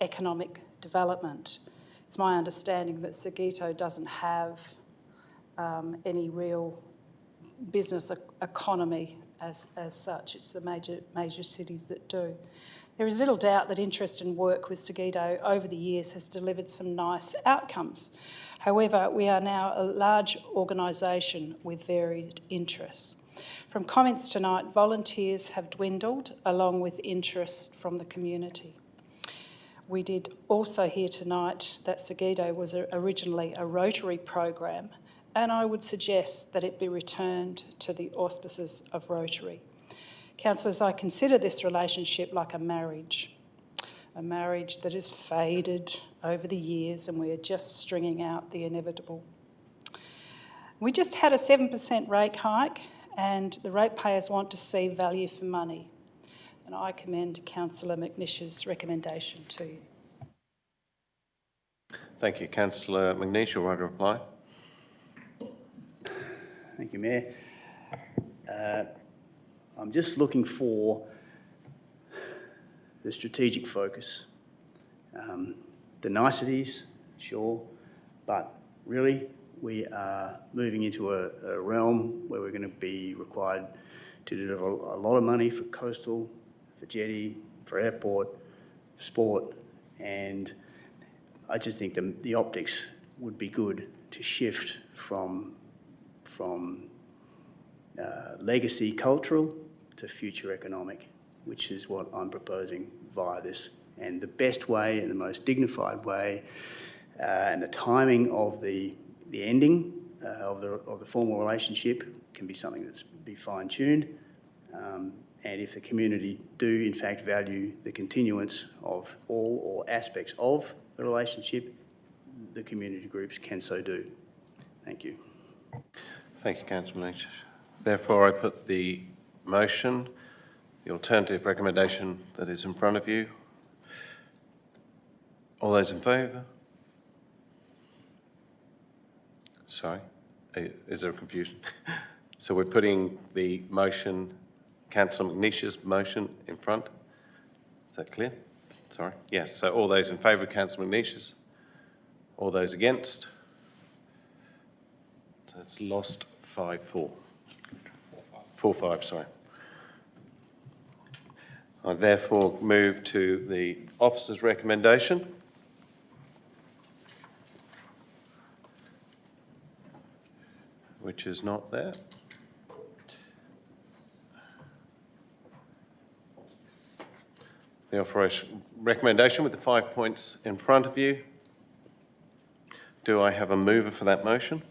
economic development, it's my understanding that Sugito doesn't have any real business economy as such. It's the major cities that do. There is little doubt that interest and work with Sugito over the years has delivered some nice outcomes. However, we are now a large organisation with varied interests. From comments tonight, volunteers have dwindled along with interest from the community. We did also hear tonight that Sugito was originally a Rotary program, and I would suggest that it be returned to the auspices of Rotary. Councillors, I consider this relationship like a marriage that has faded over the years and we are just stringing out the inevitable. We just had a 7% rate hike and the ratepayers want to see value for money. And I commend Councillor McNish's recommendation to you. Thank you. Councillor McNeish, your right to reply. Thank you, Mayor. I'm just looking for the strategic focus. The niceties, sure, but really we are moving into a realm where we're going to be required to deliver a lot of money for coastal, for jetty, for airport, sport, and I just think the optics would be good to shift from legacy cultural to future economic, which is what I'm proposing via this. And the best way and the most dignified way and the timing of the ending of the formal relationship can be something that's be fine-tuned. And if the community do in fact value the continuance of all or aspects of the relationship, the community groups can so do. Thank you. Thank you, Councillor Leach. Therefore, I put the motion, the alternative recommendation that is in front of you. All those in favour? Sorry, is there a confusion? So we're putting the motion, Councillor McNeish's motion in front. Is that clear? Sorry. Yes, so all those in favour of Councillor McNeish's? All those against? So it's lost 5-4. 4-5, sorry. I therefore move to the officer's recommendation. Which is not there. The operation recommendation with the 5 points in front of you. Do I have a mover for that motion?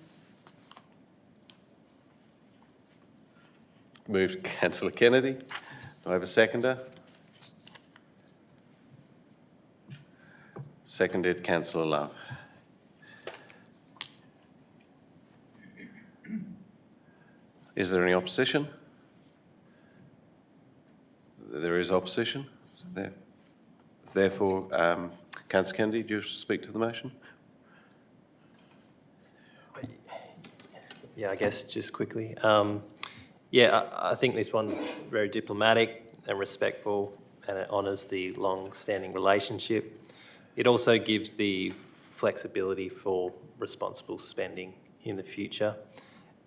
Moved Councillor Kennedy. Do I have a seconder? Seconded Councillor Love. Is there any opposition? There is opposition. So therefore, Councillor Kennedy, do you speak to the motion? Yeah, I guess just quickly. I think this one's very diplomatic and respectful, and it honours the long-standing relationship. It also gives the flexibility for responsible spending in the future.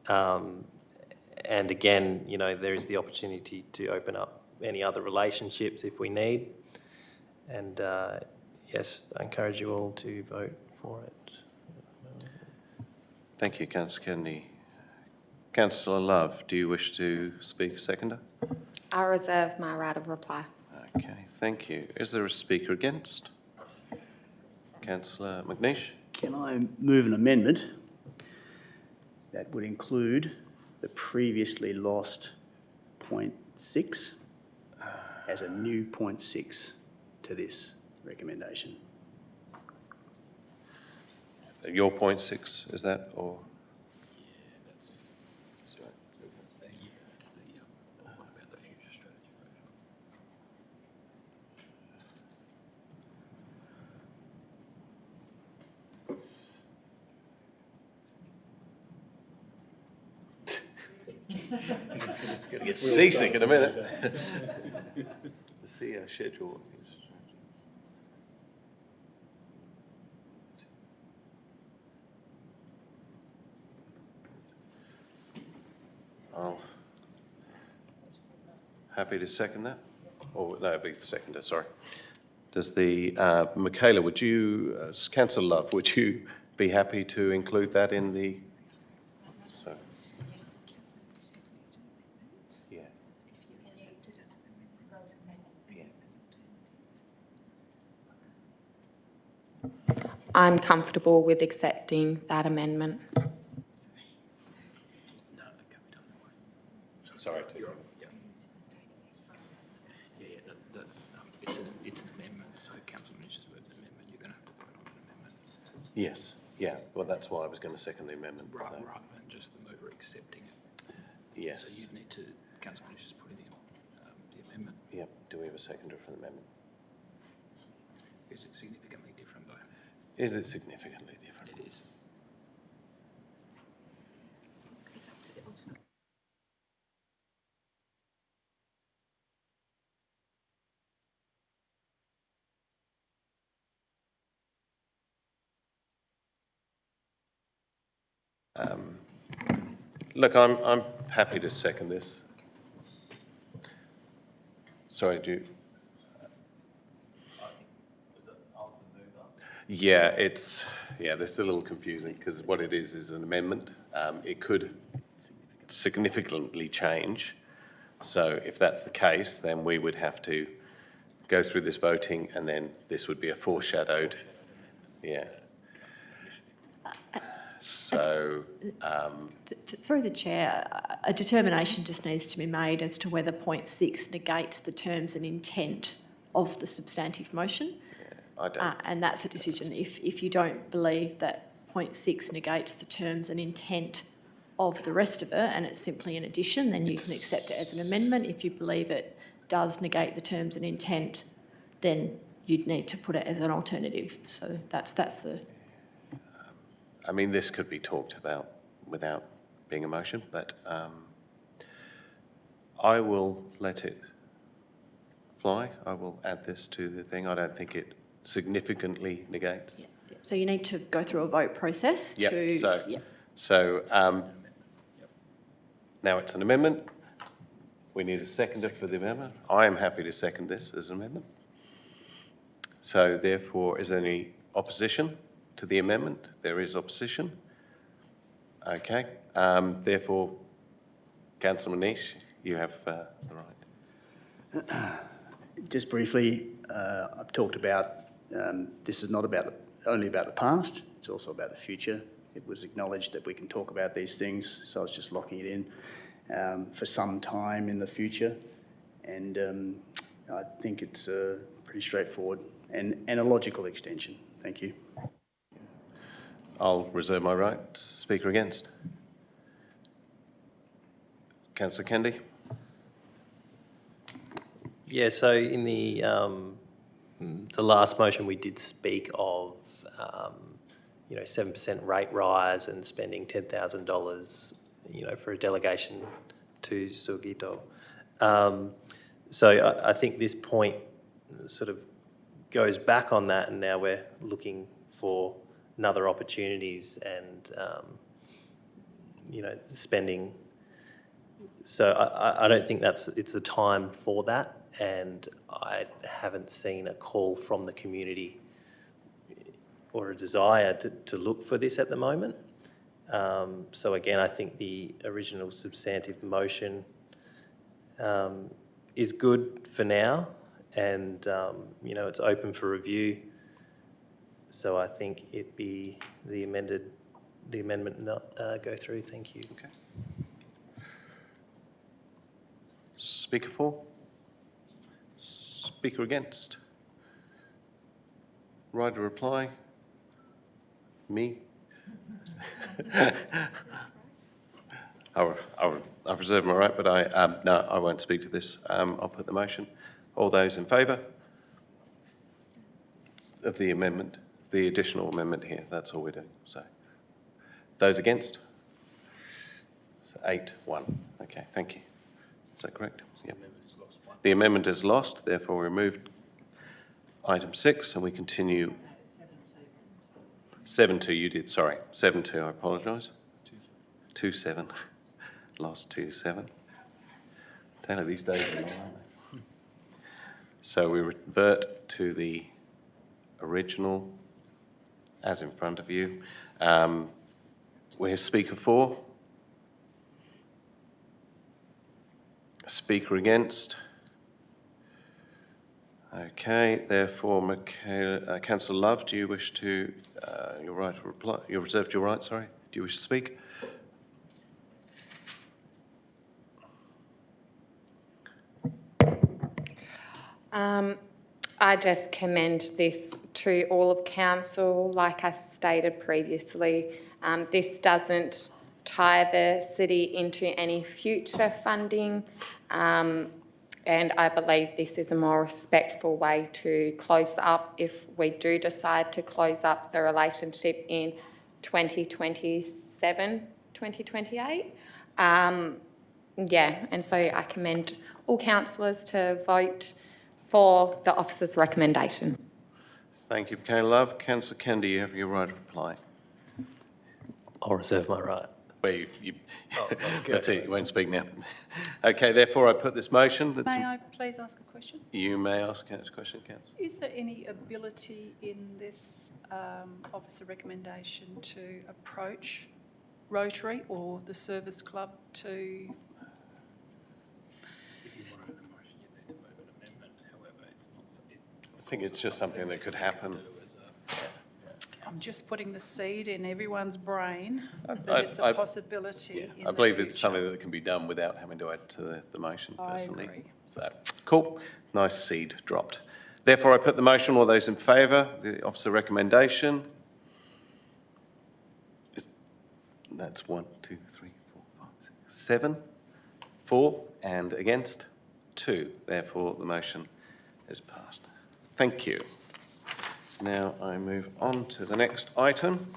And again, you know, there is the opportunity to open up any other relationships if we need. And yes, I encourage you all to vote for it. Thank you, Councillor Kennedy. Councillor Love, do you wish to speak, seconder? I reserve my right of reply. Okay, thank you. Is there a speaker against? Councillor McNeish? Can I move an amendment that would include the previously lost point 6 as a new point 6 to this recommendation? Your point 6, is that, or? Going to get seasick in a minute. The CEO schedule. Happy to second that. Or no, it'd be the seconder, sorry. Does the, Michaela, would you, Councillor Love, would you be happy to include that in the? So, yeah. I'm comfortable with accepting that amendment. Sorry. It's an amendment, so Councillor Munish's word's an amendment. You're going to have to vote on an amendment. Yes, yeah, well, that's why I was going to second the amendment. Rather So. than just the mover accepting it. Yes. So you'd need to, Councillor Munish's put in the amendment. Yep, do we have a seconder for the amendment? Is it significantly different though? Is it significantly different? It is. It's up to the Look, I'm happy to second this. Sorry, do you? Yeah, this is a little confusing because what it is an amendment. It could significantly change. So if that's the case, then we would have to go through this voting and then this would be a foreshadowed, yeah. So, Through the chair, a determination just needs to be made as to whether point 6 negates the terms and intent of the substantive motion. I don't. And that's a decision. If you don't believe that point 6 negates the terms and intent of the rest of it and it's simply an addition, then you can accept it as an amendment. If you believe it does negate the terms and intent, then you'd need to put it as an alternative. So that's the... I mean, this could be talked about without being a motion, but I will let it fly. I will add this to the thing. I don't think it significantly negates. Yeah. So you need to go through a vote process to... So now it's an amendment. We need a seconder for the amendment. I am happy to second this as an amendment. So therefore, is there any opposition to the amendment? There is opposition. Okay. Therefore, Councillor Manish, you have the right. Just briefly, I've talked about this is not only about the past, it's also about the future. It was acknowledged that we can talk about these things, so I was just locking it in for some time in the future. And I think it's pretty straightforward and a logical extension. Thank you. I'll reserve my right. Speaker against. Councillor Kendi. Yeah, so in the last motion, we did speak of 7% rate rise and spending $10,000, for a delegation to Sugito. So I think this point sort of goes back on that, and now we're looking for other opportunities and spending. So I don't think it's the time for that. And I haven't seen a call from the community or a desire to look for this at the moment. So again, I think the original substantive motion is good for now, and it's open for review. So I think it'd be the amendment not go through. Thank you. Okay. Speaker for? Speaker against? Right to reply? Me? I've reserved my right, but I won't speak to this. I'll put the motion. All those in favour of the amendment, the additional amendment here, that's all we're doing. So, those against? So 8-1. Okay, thank you. Is that correct? Yep. The amendment is lost, therefore we remove item 6 and we continue. 7-2 you did, sorry. 7-2, I apologise. 2-7. Lost 2-7. Tell you, these days are long, aren't they? So we revert to the original as in front of you. We have speaker for. Speaker against. Okay, therefore, Councillor Love, do you wish to, your right to reply, you reserved your right, sorry. Do you wish to speak? I just commend this to all of council. Like I stated previously, this doesn't tie the city into any future funding, and I believe this is a more respectful way to close up if we do decide to close up the relationship in 2027, 2028. And so I commend all councillors to vote for the officer's recommendation. Thank you, Councillor Love. Councillor Kendi, you have your right to reply. I'll reserve my right. Well, you okay. that's it, you won't speak now. Okay, therefore I put this motion. May I please ask a question? You may ask a question, Councillor. Is there any ability in this officer recommendation to approach Rotary or the Service Club to... If you want an motion, you need to move an amendment. However, it's not. I think it's just something that could happen. I'm just putting the seed in everyone's brain that I- it's a possibility in I the believe it's future. something that can be done without having to add to the motion I personally. agree. So, cool, nice seed dropped. Therefore, I put the motion. All those in favour, the officer recommendation. That's 1, 2, 3, 4, 5, 6, 7, 4, and against 2. Therefore, the motion is passed. Thank you. Now I move on to the next item.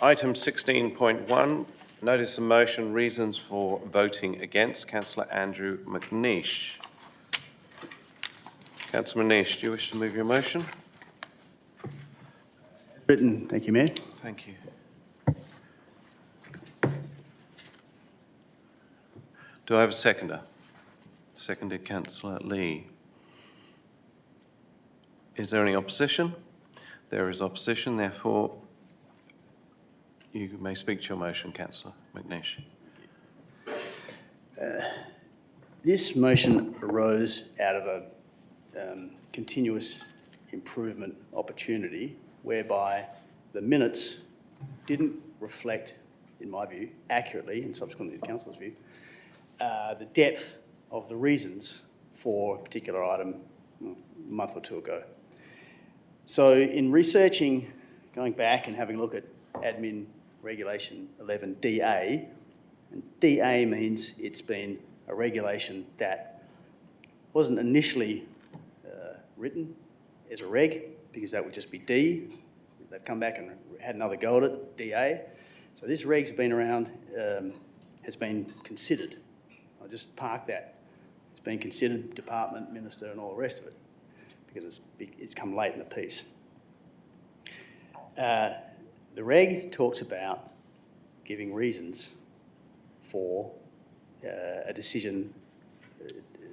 Item 16.1, notice of motion, reasons for voting against. Councillor Andrew McNeish. Councillor McNeish, do you wish to move your motion? Written, thank you, Mayor. Thank you. Do I have a seconder? Seconded, Councillor Lee. Is there any opposition? There is opposition, therefore you may speak to your motion, Councillor McNeish. This motion arose out of a continuous improvement opportunity whereby the minutes didn't reflect, in my view, accurately, and subsequently the councillor's view, the depth of the reasons for a particular item a month or two ago. So in researching, going back and having a look at Admin Regulation 11DA, and DA means it's been a regulation that wasn't initially written as a reg, because that would just be D. They've come back and had another go at it, DA. So this reg's been around, has been considered. I'll just park that. It's been considered, department, minister and all the rest of it, because it's come late in the piece. The reg talks about giving reasons for a decision,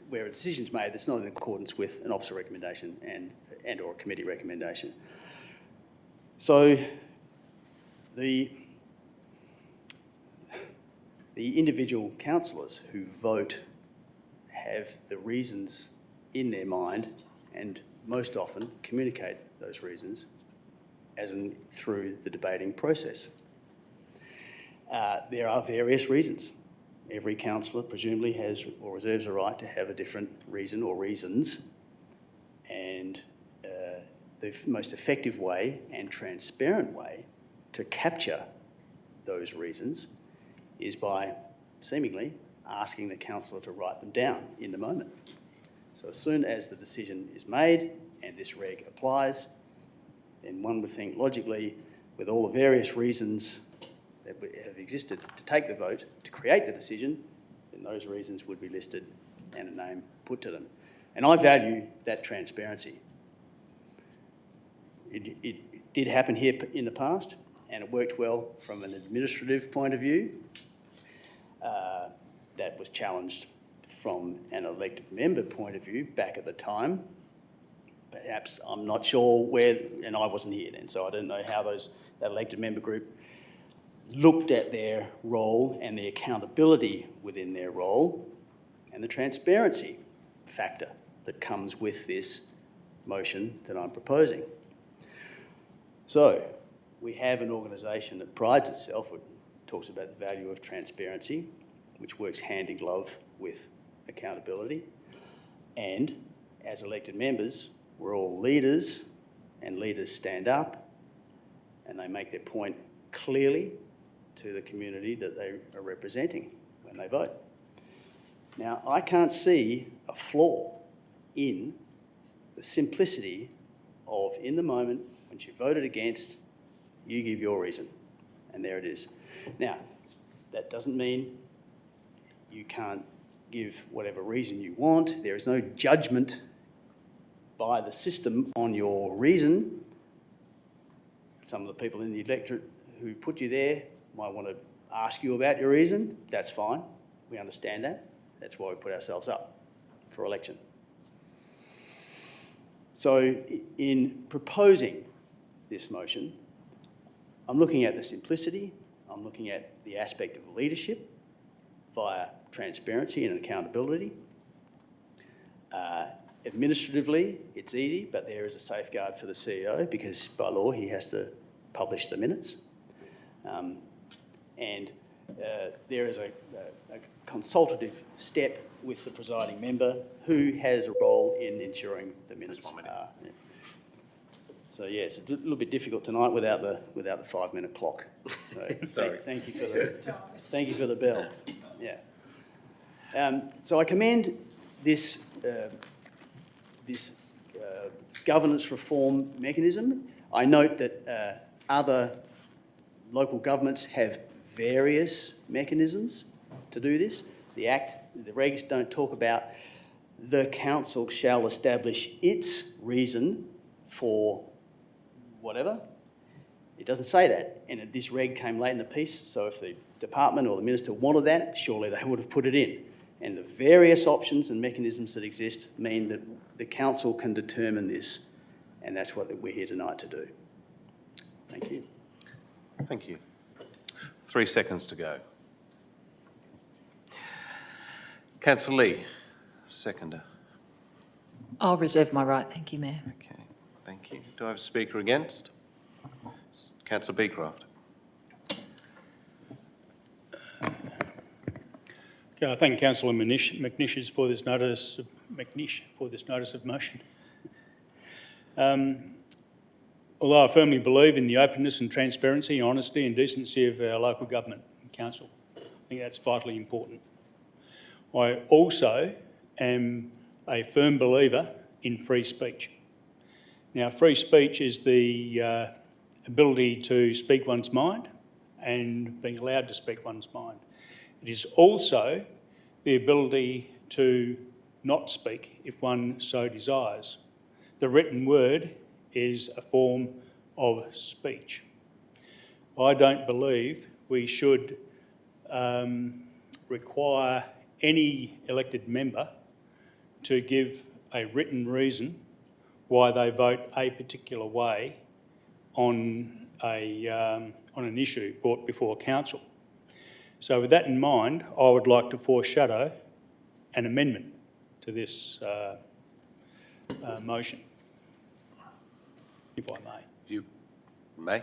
where a decision's made that's not in accordance with an officer recommendation and or a committee recommendation. So the individual councillors who vote have the reasons in their mind and most often communicate those reasons through the debating process. There are various reasons. Every councillor presumably has or reserves a right to have a different reason or reasons, and the most effective way and transparent way to capture those reasons is by seemingly asking the councillor to write them down in the moment. So as soon as the decision is made and this reg applies, then one would think logically, with all the various reasons that have existed to take the vote, to create the decision, then those reasons would be listed and a name put to them. And I value that transparency. It did happen here in the past, and it worked well from an administrative point of view. That was challenged from an elected member point of view back at the time. Perhaps, I'm not sure where, and I wasn't here then, so I don't know how that elected member group looked at their role and the accountability within their role and the transparency factor that comes with this motion that I'm proposing. So we have an organisation that prides itself, talks about the value of transparency, which works hand in glove with accountability. And as elected members, we're all leaders, and leaders stand up and they make their point clearly to the community that they are representing when they vote. Now, I can't see a flaw in the simplicity of, in the moment, when you voted against, you give your reason, and there it is. Now, that doesn't mean you can't give whatever reason you want. There is no judgment by the system on your reason. some of the people in the electorate who put you there might want to ask you about your reason. That's fine. We understand that. That's why we put ourselves up for election. So in proposing this motion, I'm looking at the simplicity, I'm looking at the aspect of leadership via transparency and accountability. Administratively, it's easy, but there is a safeguard for the CEO because by law he has to publish the minutes. There is a consultative step with the presiding member who has a role in ensuring the minutes are. Yeah. So yeah, it's a little bit difficult tonight without the 5-minute clock. So Sorry. thank you for the bell. Yeah. So I commend this governance reform mechanism. I note that other local governments have various mechanisms to do this. The regs don't talk about the council shall establish its reason for whatever. It doesn't say that. And this reg came late in the piece, so if the department or the minister wanted that, surely they would have put it in. And the various options and mechanisms that exist mean that the council can determine this, and that's what we're here tonight to do. Thank you. Thank you. 3 seconds to go. Councillor Lee, seconder. I'll reserve my right, thank you, Mayor. Okay, thank you. Do I have a speaker against? Councillor Beecroft. Okay, I thank Councillor McNish for this notice of motion. Although I firmly believe in the openness and transparency, honesty and decency of our local government and council, I think that's vitally important. I also am a firm believer in free speech. Now, free speech is the ability to speak one's mind and being allowed to speak one's mind. It is also the ability to not speak if one so desires. The written word is a form of speech. I don't believe we should require any elected member to give a written reason why they vote a particular way on an issue brought before council. So with that in mind, I would like to foreshadow an amendment to this motion, if I may. You may.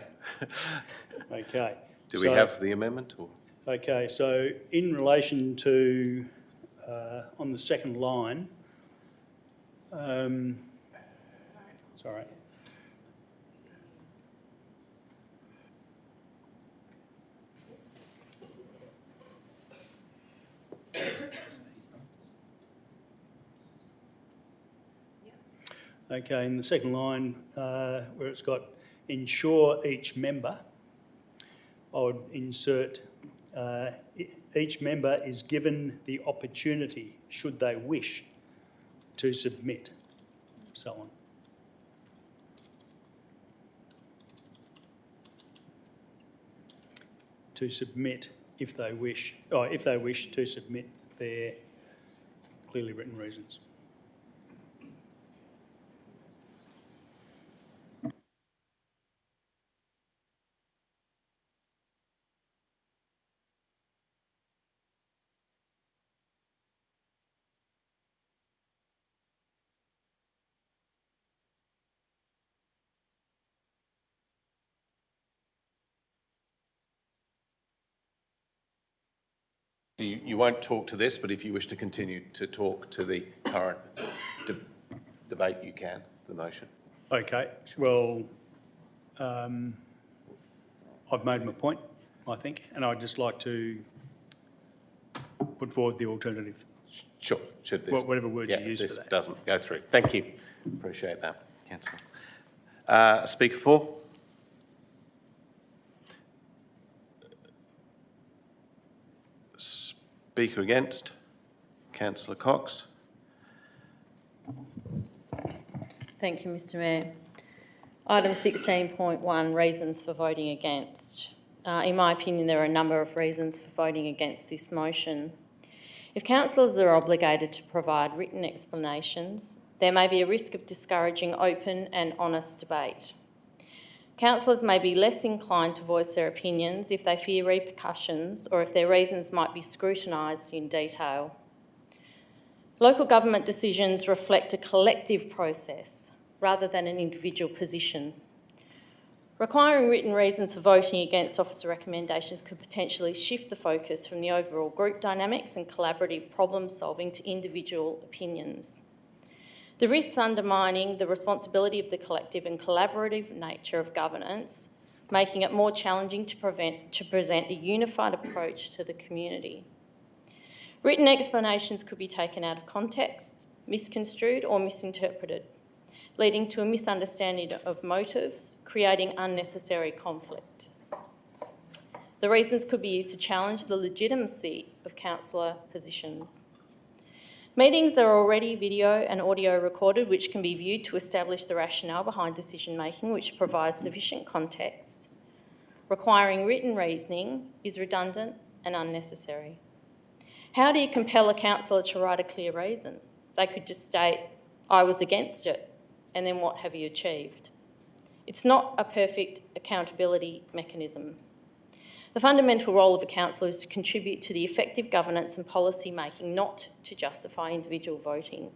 Okay. Do we have the amendment? Or? Okay, so in relation to, on the second line, sorry. Okay, in the second line, where it's got ensure each member, I would insert each member is given the opportunity, should they wish, to submit, so on. To submit if they wish, if they wish to submit their clearly written reasons. You won't talk to this, but if you wish to continue to talk to the current debate, you can, the motion. Okay, well, I've made my point, I think, and I'd just like to put forward the alternative. Sure, should this... Whatever word you use for that. this doesn't go through. Thank you. Appreciate that, Councillor. Speaker 4. Speaker against, Councillor Cox. Thank you, Mr Mayor. Item 16.1, reasons for voting against. In my opinion, there are a number of reasons for voting against this motion. If councillors are obligated to provide written explanations, there may be a risk of discouraging open and honest debate. Councillors may be less inclined to voice their opinions if they fear repercussions or if their reasons might be scrutinised in detail. Local government decisions reflect a collective process rather than an individual position. Requiring written reasons for voting against officer recommendations could potentially shift the focus from the overall group dynamics and collaborative problem solving to individual opinions. The risks undermining the responsibility of the collective and collaborative nature of governance, making it more challenging to present a unified approach to the community. Written explanations could be taken out of context, misconstrued or misinterpreted, leading to a misunderstanding of motives, creating unnecessary conflict. The reasons could be used to challenge the legitimacy of councillor positions. Meetings are already video and audio recorded, which can be viewed to establish the rationale behind decision making, which provides sufficient context. Requiring written reasoning is redundant and unnecessary. How do you compel a councillor to write a clear reason? They could just state, I was against it, and then what have you achieved? It's not a perfect accountability mechanism. The fundamental role of a councillor is to contribute to the effective governance and policy making, not to justify individual voting.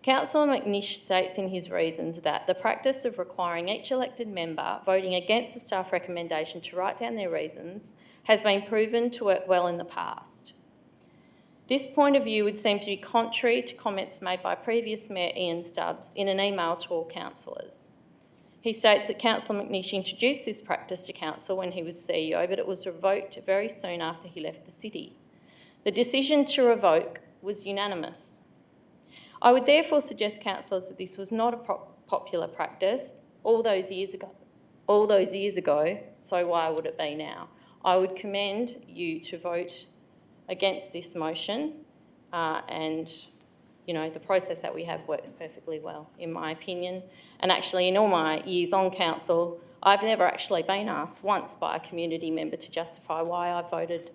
Councillor McNish states in his reasons that the practice of requiring each elected member voting against a staff recommendation to write down their reasons has been proven to work well in the past. This point of view would seem to be contrary to comments made by previous Mayor Ian Stubbs in an email to all councillors. He states that Councillor McNish introduced this practice to council when he was CEO, but it was revoked very soon after he left the city. The decision to revoke was unanimous. I would therefore suggest councillors that this was not a popular practice all those years ago, so why would it be now? I would commend you to vote against this motion and the process that we have works perfectly well, in my opinion. And actually, in all my years on council, I've never actually been asked once by a community member to justify why I voted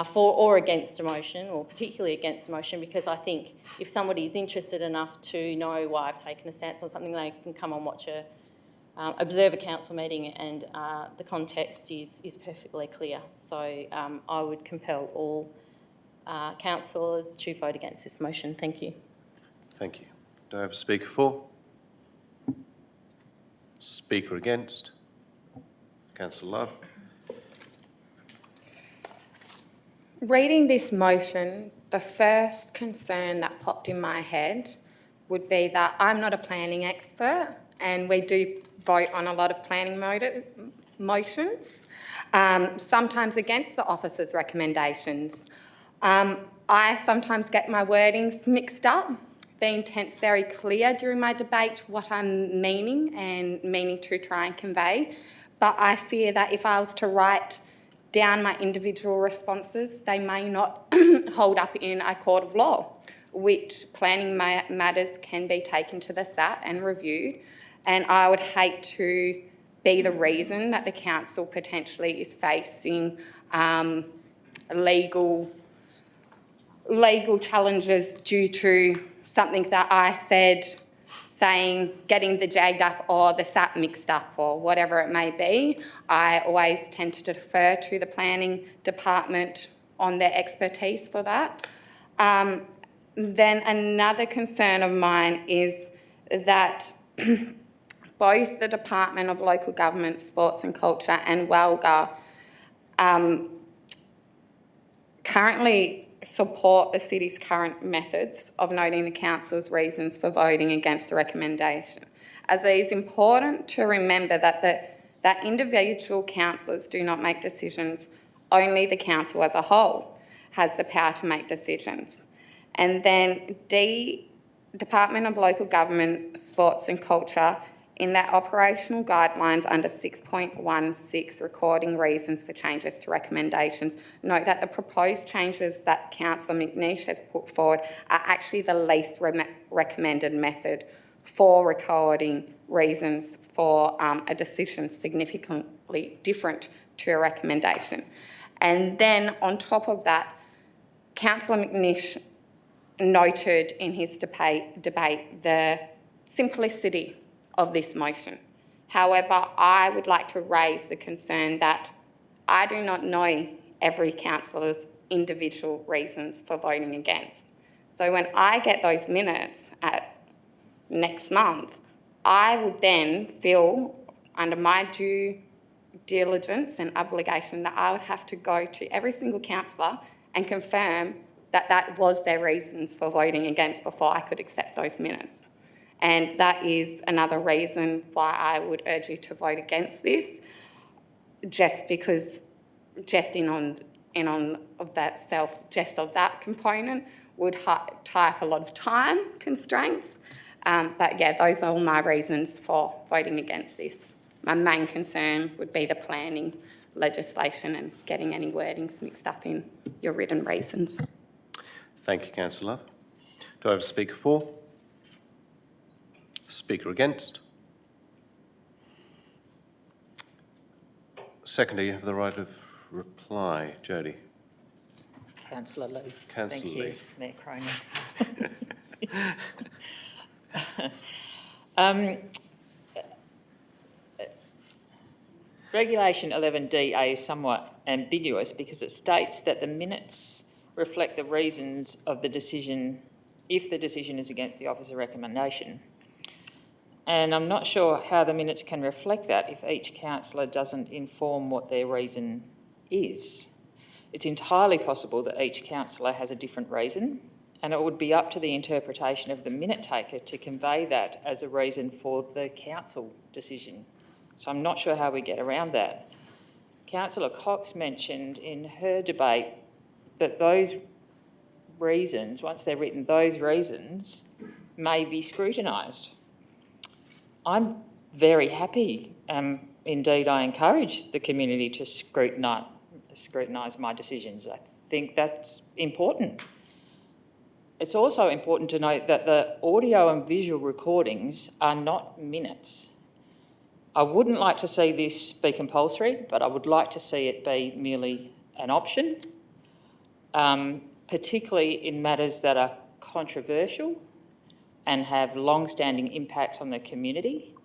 for or against a motion, or particularly against a motion, because I think if somebody is interested enough to know why I've taken a stance on something, they can come and watch observe a council meeting, and the context is perfectly clear. So I would compel all councillors to vote against this motion. Thank you. Thank you. Do I have a speaker for? Speaker against? Councillor Love. Reading this motion, the first concern that popped in my head would be that I'm not a planning expert, and we do vote on a lot of planning motions, sometimes against the officer's recommendations. I sometimes get my wordings mixed up. The intent's very clear during my debate what I'm meaning to try and convey, but I fear that if I was to write down my individual responses, they may not hold up in a court of law, which planning matters can be taken to the SAT and reviewed, and I would hate to be the reason that the council potentially is facing legal challenges due to something that I said, saying getting the JAGD up or the SAP mixed up or whatever it may be. I always tend to defer to the planning department on their expertise for that. Then another concern of mine is that both the Department of Local Government, Sports and Culture and WALGA currently support the city's current methods of noting the council's reasons for voting against a recommendation, as it is important to remember that individual councillors do not make decisions. Only the council as a whole has the power to make decisions. And then D, Department of Local Government, Sports and Culture, in their operational guidelines under 6.16, recording reasons for changes to recommendations, note that the proposed changes that Councillor McNish has put forward are actually the least recommended method for recording reasons for a decision significantly different to a recommendation. And then on top of that, Councillor McNish noted in his debate the simplicity of this motion. However, I would like to raise the concern that I do not know every councillor's individual reasons for voting against. So when I get those minutes next month, I would then feel under my due diligence and obligation that I would have to go to every single councillor and confirm that that was their reasons for voting against before I could accept those minutes. And that is another reason why I would urge you to vote against this, just because of that component would tie up a lot of time constraints. But yeah, those are all my reasons for voting against this. My main concern would be the planning legislation and getting any wordings mixed up in your written reasons. Thank you, Councillor Love. Do I have a speaker for? Speaker against? Seconder, you have the right of reply. Jodie. Councillor Lee. Councillor Thank Lee. you, Mayor Cronin. Regulation 11DA is somewhat ambiguous because it states that the minutes reflect the reasons of the decision if the decision is against the officer recommendation. And I'm not sure how the minutes can reflect that if each councillor doesn't inform what their reason is. It's entirely possible that each councillor has a different reason, and it would be up to the interpretation of the minute taker to convey that as a reason for the council decision. So I'm not sure how we get around that. Councillor Cox mentioned in her debate that those reasons, once they're written, those reasons may be scrutinised. I'm very happy, indeed I encourage the community to scrutinise my decisions. I think that's important. It's also important to note that the audio and visual recordings are not minutes. I wouldn't like to see this be compulsory, but I would like to see it be merely an option, particularly in matters that are controversial and have long-standing impacts on the community.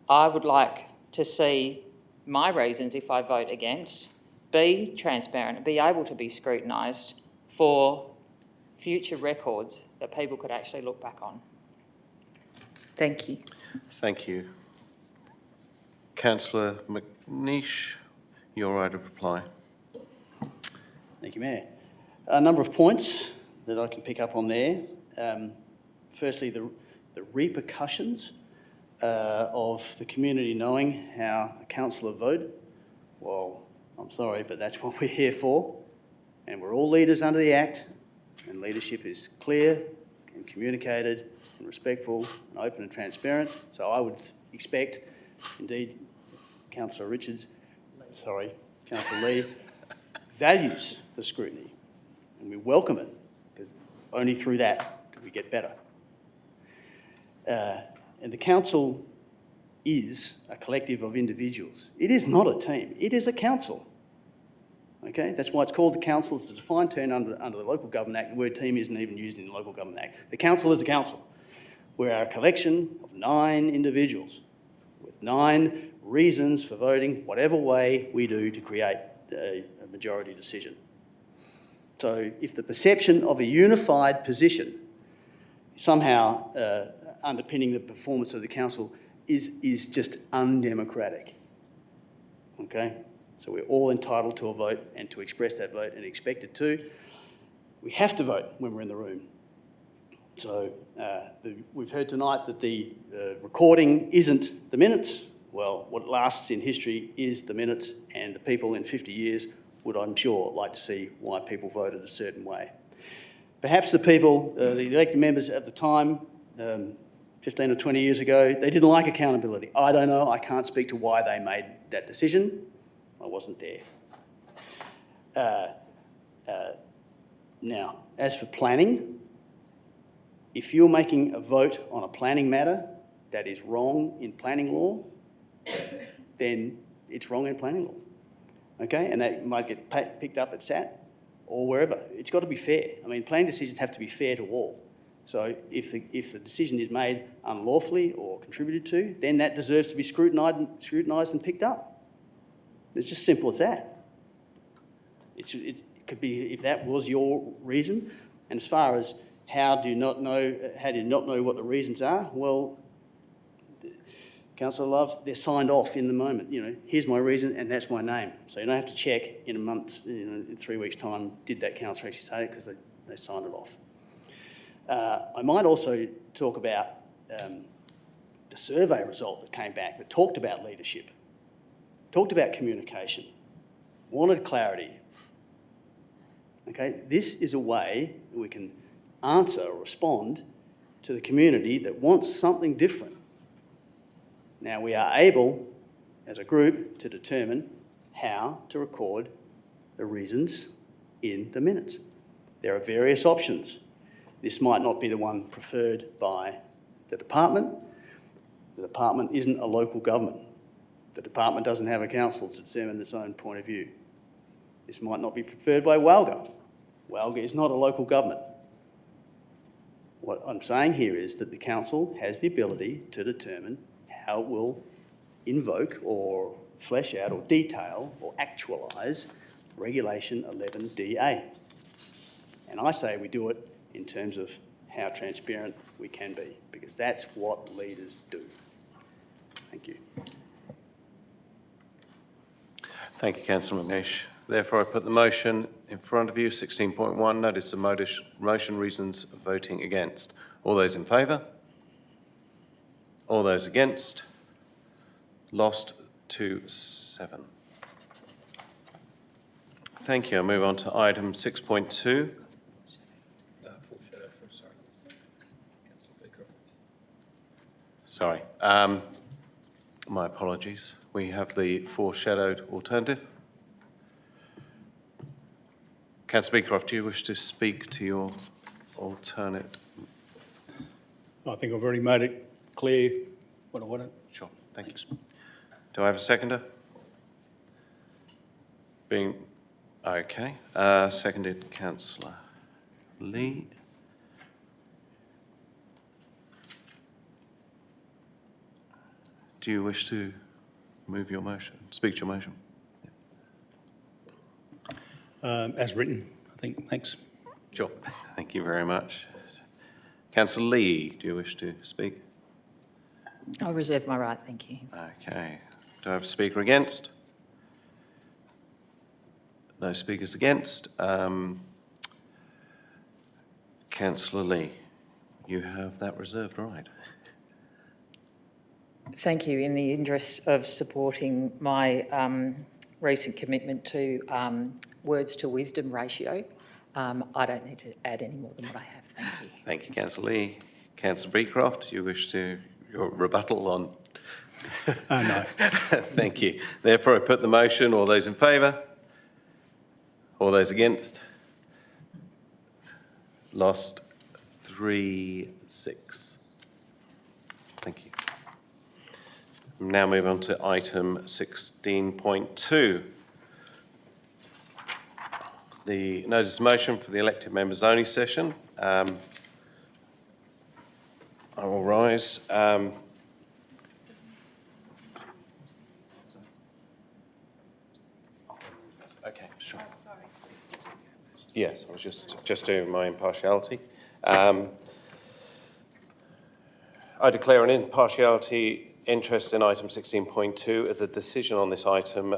I would like to see my reasons, if I vote against, be transparent, be able to be scrutinised for future records that people could actually look back on. Thank you. Thank you. Councillor McNish, your right of reply. Thank you, Mayor. A number of points that I can pick up on there. Firstly, the repercussions of the community knowing how a councillor voted. Well, I'm sorry, but that's what we're here for. And we're all leaders under the Act, and leadership is clear and communicated and respectful and open and transparent. So I would expect, indeed, Councillor Lee values the scrutiny, and we welcome it, because only through that do we get better. And the council is a collective of individuals. It is not a team, it is a council. Okay, that's why it's called the council. It's a defined term under the Local Government Act. The word team isn't even used in the Local Government Act. The council is a council. We're a collection of 9 individuals with 9 reasons for voting whatever way we do to create a majority decision. So if the perception of a unified position somehow underpinning the performance of the council is just undemocratic, okay? So we're all entitled to a vote and to express that vote and expected to. We have to vote when we're in the room. So we've heard tonight that the recording isn't the minutes. Well, what lasts in history is the minutes, and the people in 50 years would, I'm sure, like to see why people voted a certain way. Perhaps the people, the elected members at the time, 15 or 20 years ago, they didn't like accountability. I don't know. I can't speak to why they made that decision. I wasn't there. Now, as for planning, if you're making a vote on a planning matter, that is wrong in planning law, then it's wrong in planning law. Okay, and that might get picked up at SAT or wherever. It's got to be fair. I mean, planning decisions have to be fair to all. So if the decision is made unlawfully or contributed to, then that deserves to be scrutinised and picked up. It's just simple as that. It could be, if that was your reason. And as far as how do you not know what the reasons are, well, Councillor Love, they're signed off in the moment. You know, here's my reason and that's my name. So you don't have to check in a month, in 3 weeks' time, did that councillor actually say it, because they signed it off. I might also talk about the survey result that came back that talked about leadership, talked about communication, wanted clarity. Okay, this is a way that we can answer or respond to the community that wants something different. Now, we are able, as a group, to determine how to record the reasons in the minutes. There are various options. This might not be the one preferred by the department. The department isn't a local government. The department doesn't have a council to determine its own point of view. This might not be preferred by Walga. Walga is not a local government. What I'm saying here is that the council has the ability to determine how it will invoke or flesh out or detail or actualise Regulation 11DA. And I say we do it in terms of how transparent we can be, because that's what leaders do. Thank you. Thank you, Councillor McNeish. Therefore, I put the motion in front of you, 16.1, notice the motion reasons of voting against. All those in favour? All those against? Lost to 7. Thank you. I'll move on to item 6.2. Sorry. My apologies. We have the foreshadowed alternative. Councillor Beecroft, do you wish to speak to your alternate? I think I've already made it clear what I wanted. Sure, thank you. Do I have a seconder? Being okay. Seconded, Councillor Lee. Do you wish to move your motion, speak to your motion? As written, I think. Thanks. Sure. Thank you very much. Councillor Lee, do you wish to speak? I reserve my right, thank you. Okay. Do I have a speaker against? No speakers against. Councillor Lee, you have that reserved right. Thank you. In the interest of supporting my recent commitment to words to wisdom ratio, I don't need to add any more than what I have. Thank you. Thank you, Councillor Lee. Councillor Beecroft, you wish to your rebuttal on? No. Thank you. Therefore, I put the motion. All those in favour? All those against? Lost 3-6. Thank you. Now move on to item 16.2. The notice of motion for the elected members only session. I will rise. Okay, sure. Yes, I was just doing my impartiality. I declare an impartiality interest in item 16.2 as a decision on this item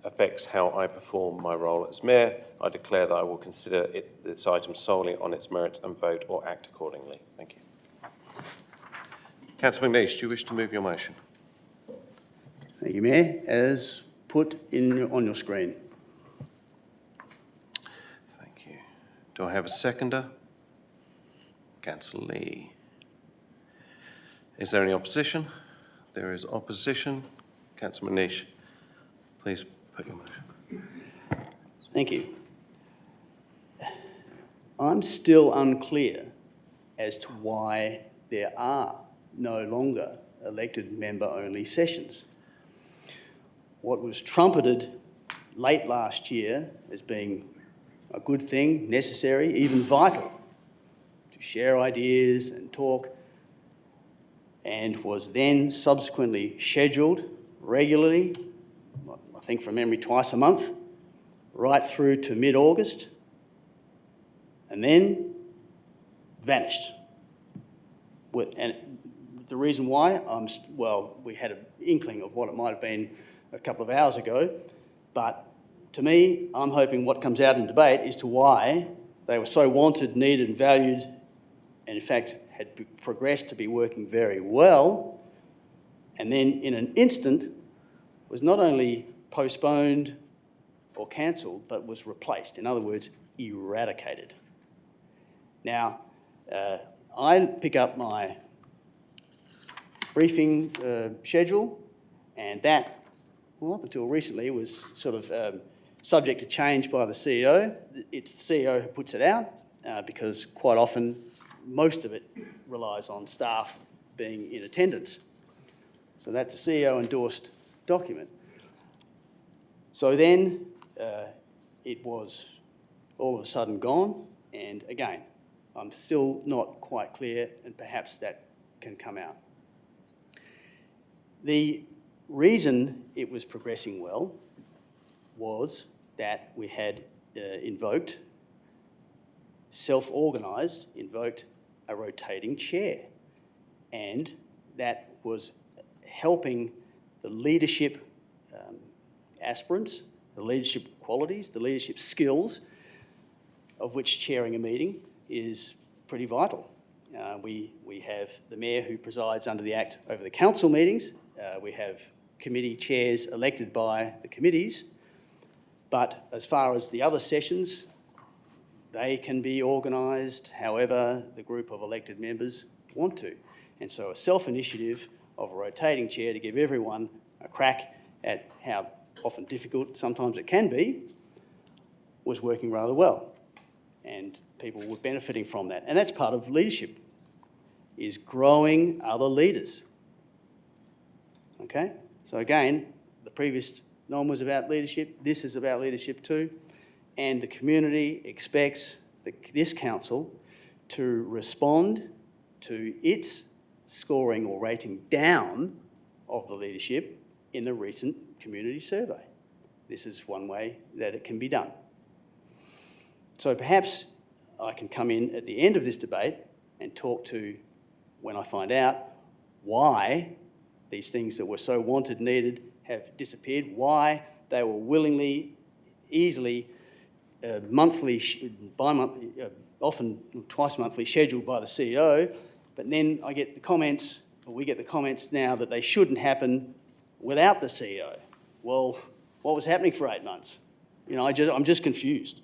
affects how I perform my role as Mayor. I declare that I will consider this item solely on its merits and vote or act accordingly. Thank you. Councillor McNeish, do you wish to move your motion? Thank you, Mayor. As put on your screen. Thank you. Do I have a seconder? Councillor Lee. Is there any opposition? There is opposition. Councillor McNeish, please put your motion. Thank you. I'm still unclear as to why there are no longer elected member-only sessions. What was trumpeted late last year as being a good thing, necessary, even vital, to share ideas and talk, and was then subsequently scheduled regularly, I think from memory twice a month, right through to mid-August, and then vanished. And the reason why, well, we had an inkling of what it might have been a couple of hours ago, but to me, I'm hoping what comes out in debate as to why they were so wanted, needed and valued, and in fact had progressed to be working very well, and then in an instant was not only postponed or cancelled, but was replaced. In other words, eradicated. Now, I pick up my briefing schedule, and that, well, up until recently, was sort of subject to change by the CEO. It's the CEO who puts it out because quite often most of it relies on staff being in attendance. So that's a CEO endorsed document. So then it was all of a sudden gone, and again, I'm still not quite clear, and perhaps that can come out. The reason it was progressing well was that we had self-organised, invoked a rotating chair, and that was helping the leadership aspirants, the leadership qualities, the leadership skills, of which chairing a meeting is pretty vital. We have the Mayor who presides under the Act over the council meetings. We have committee chairs elected by the committees. But as far as the other sessions, they can be organised however the group of elected members want to. And so a self-initiative of a rotating chair to give everyone a crack at how often difficult sometimes it can be was working rather well. And people were benefiting from that. And that's part of leadership, is growing other leaders. Okay? So again, the previous one was about leadership. This is about leadership too. And the community expects this council to respond to its scoring or rating down of the leadership in the recent community survey. This is one way that it can be done. So perhaps I can come in at the end of this debate and talk to, when I find out, why these things that were so wanted, needed, have disappeared, why they were willingly, easily, monthly, bi-monthly, often twice monthly scheduled by the CEO, but then I get the comments, or we get the comments now that they shouldn't happen without the CEO. Well, what was happening for 8 months? You know, I'm just confused.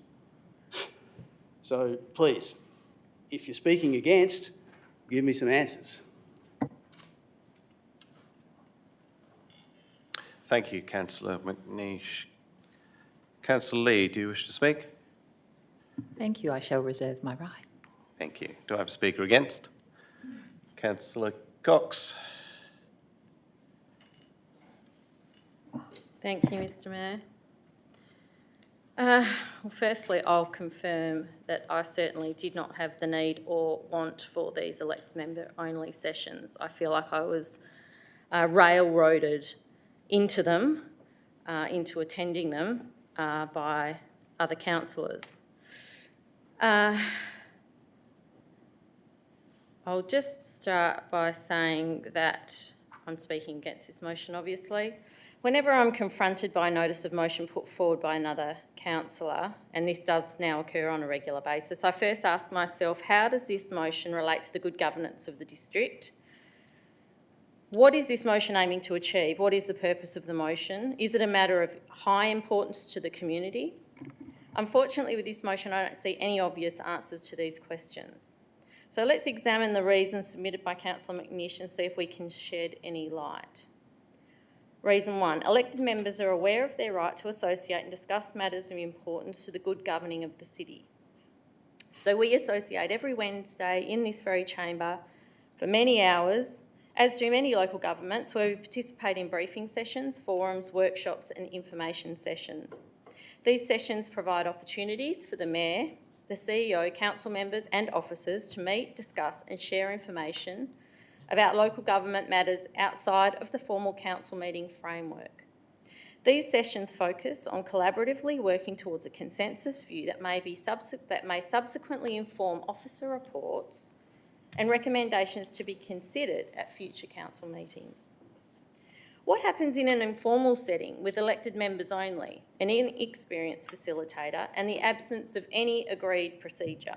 So please, if you're speaking against, give me some answers. Thank you, Councillor McNeish. Councillor Lee, do you wish to speak? Thank you. I shall reserve my right. Thank you. Do I have a speaker against? Councillor Cox. Thank you, Mr Mayor. Well, firstly, I'll confirm that I certainly did not have the need or want for these elected member-only sessions. I feel like I was railroaded into them, into attending them by other councillors. I'll just start by saying that I'm speaking against this motion, obviously. Whenever I'm confronted by a notice of motion put forward by another councillor, and this does now occur on a regular basis, I first ask myself, how does this motion relate to the good governance of the district? What is this motion aiming to achieve? What is the purpose of the motion? Is it a matter of high importance to the community? Unfortunately, with this motion, I don't see any obvious answers to these questions. So let's examine the reasons submitted by Councillor McNeish and see if we can shed any light. Reason 1, elected members are aware of their right to associate and discuss matters of importance to the good governing of the city. So we associate every Wednesday in this very chamber for many hours as do many local governments, where we participate in briefing sessions, forums, workshops and information sessions. These sessions provide opportunities for the Mayor, the CEO, council members and officers to meet, discuss and share information about local government matters outside of the formal council meeting framework. These sessions focus on collaboratively working towards a consensus view that may subsequently inform officer reports and recommendations to be considered at future council meetings. What happens in an informal setting with elected members only, an inexperienced facilitator and the absence of any agreed procedure?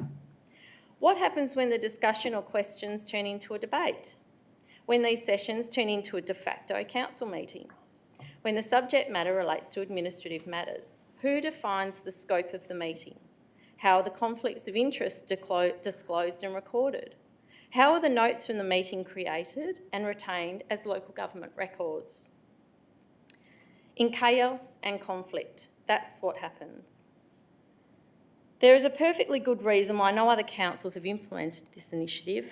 What happens when the discussion or questions turn into a debate? When these sessions turn into a de facto council meeting? When the subject matter relates to administrative matters? Who defines the scope of the meeting? How are the conflicts of interest disclosed and recorded? How are the notes from the meeting created and retained as local government records? In chaos and conflict, that's what happens. There is a perfectly good reason why no other councils have implemented this initiative,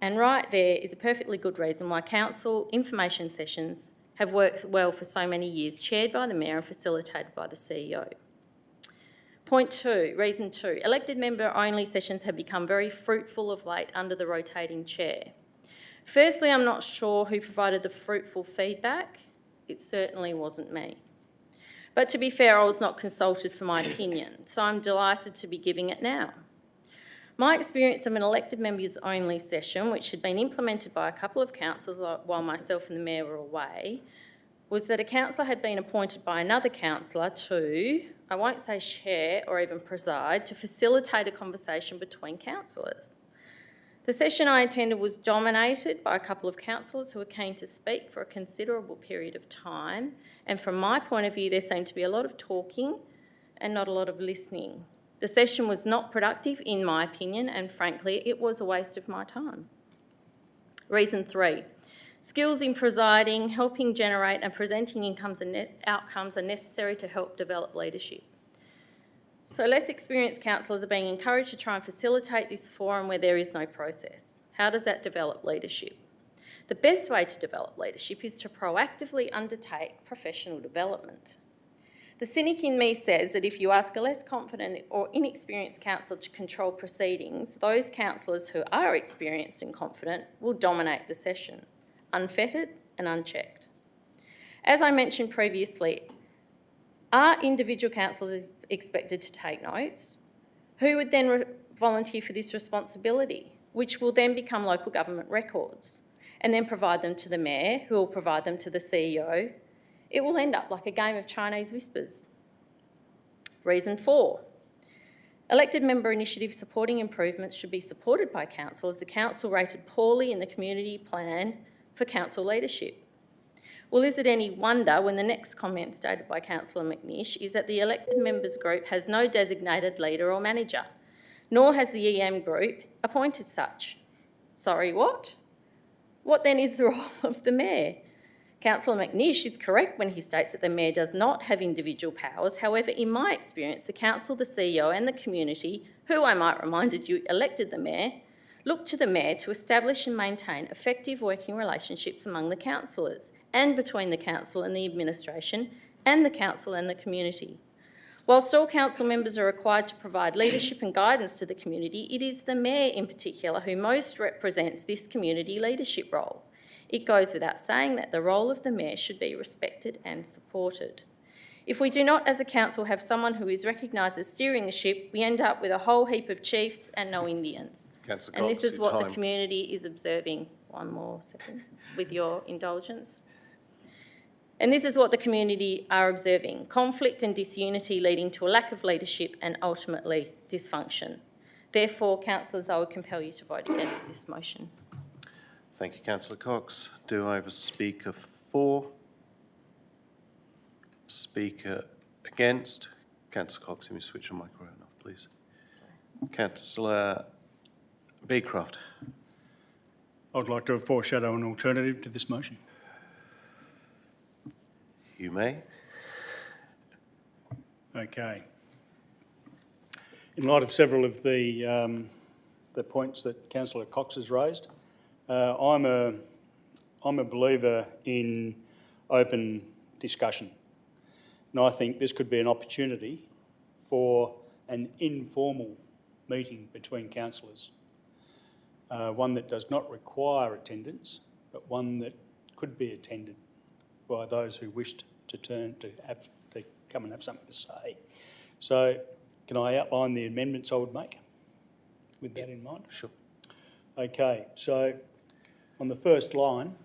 and right there is a perfectly good reason why council information sessions have worked well for so many years, chaired by the Mayor and facilitated by the CEO. Point two, reason two, elected member only sessions have become very fruitful of late under the rotating chair. Firstly, I'm not sure who provided the fruitful feedback. It certainly wasn't me. But to be fair, I was not consulted for my opinion, so I'm delighted to be giving it now. My experience of an elected members only session, which had been implemented by a couple of councillors while myself and the Mayor were away, was that a councillor had been appointed by another councillor to, I won't say chair or even preside, to facilitate a conversation between councillors. The session I attended was dominated by a couple of councillors who were keen to speak for a considerable period of time, and from my point of view, there seemed to be a lot of talking and not a lot of listening. The session was not productive, in my opinion, and frankly, it was a waste of my time. Reason three, skills in presiding, helping generate and presenting outcomes are necessary to help develop leadership. So less experienced councillors are being encouraged to try and facilitate this forum where there is no process. How does that develop leadership? The best way to develop leadership is to proactively undertake professional development. The cynic in me says that if you ask a less confident or inexperienced councillor to control proceedings, those councillors who are experienced and confident will dominate the session, unfettered and unchecked. As I mentioned previously, are individual councillors expected to take notes? Who would then volunteer for this responsibility, which will then become local government records, and then provide them to the Mayor, who will provide them to the CEO? It will end up like a game of Chinese whispers. Reason four, elected member initiatives supporting improvements should be supported by council as the council rated poorly in the community plan for council leadership. Well, is it any wonder when the next comment stated by Councillor McNish is that the elected members group has no designated leader or manager, nor has the EM group appointed such? Sorry, what? What then is the role of the Mayor? Councillor McNish is correct when he states that the Mayor does not have individual powers. However, in my experience, the council, the CEO and the community, who I might remind you elected the Mayor, look to the Mayor to establish and maintain effective working relationships among the councillors and between the council and the administration and the council and the community. Whilst all council members are required to provide leadership and guidance to the community, it is the Mayor in particular who most represents this community leadership role. It goes without saying that the role of the Mayor should be respected and supported. If we do not, as a council, have someone who is recognised as steering the ship, we end up with a whole heap of chiefs and no Indians. Councillor And Cox, this is your what the time. community is observing. One more second, with your indulgence. And this is what the community are observing: conflict and disunity leading to a lack of leadership and ultimately dysfunction. Therefore, councillors, I would compel you to vote against this motion. Thank you, Councillor Cox. Do I have a speaker for? Speaker against? Councillor Cox, let me switch your microphone off, please. Councillor Beecroft. I'd like to foreshadow an alternative to this motion. You may. Okay. In light of several of the points that Councillor Cox has raised, I'm a I'm a believer in open discussion. And I think this could be an opportunity for an informal meeting between councillors. One that does not require attendance, but one that could be attended by those who wished to come and have something to say. So can I outline the amendments I would make with that in mind? Sure. Okay, so on the first line,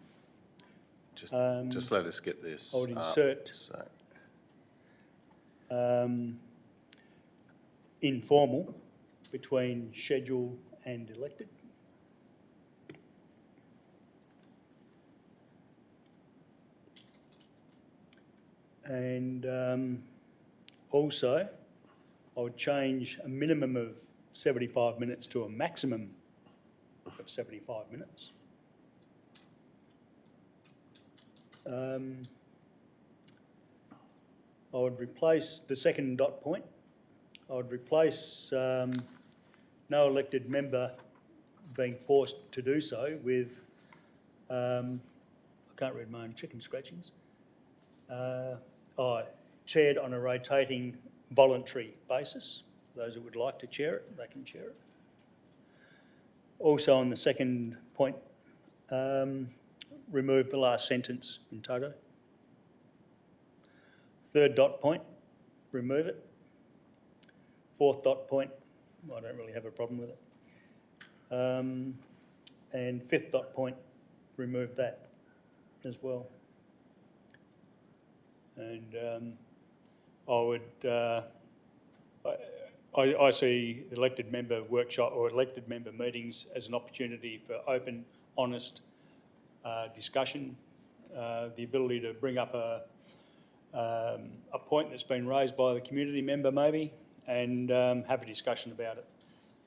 Just let us get this. I would insert informal between schedule and elected. And also, I would change a minimum of 75 minutes to a maximum of 75 minutes. I would replace the second dot point. I would replace no elected member being forced to do so with, I can't read my own chicken scratchings, chaired on a rotating voluntary basis. Those who would like to chair it, they can chair it. Also on the second point, remove the last sentence in toto. Third dot point, remove it. Fourth dot point, I don't really have a problem with it. And fifth dot point, remove that as well. And I would, I see elected member workshop or elected member meetings as an opportunity for open, honest discussion, the ability to bring up a point that's been raised by the community member maybe, and have a discussion about it.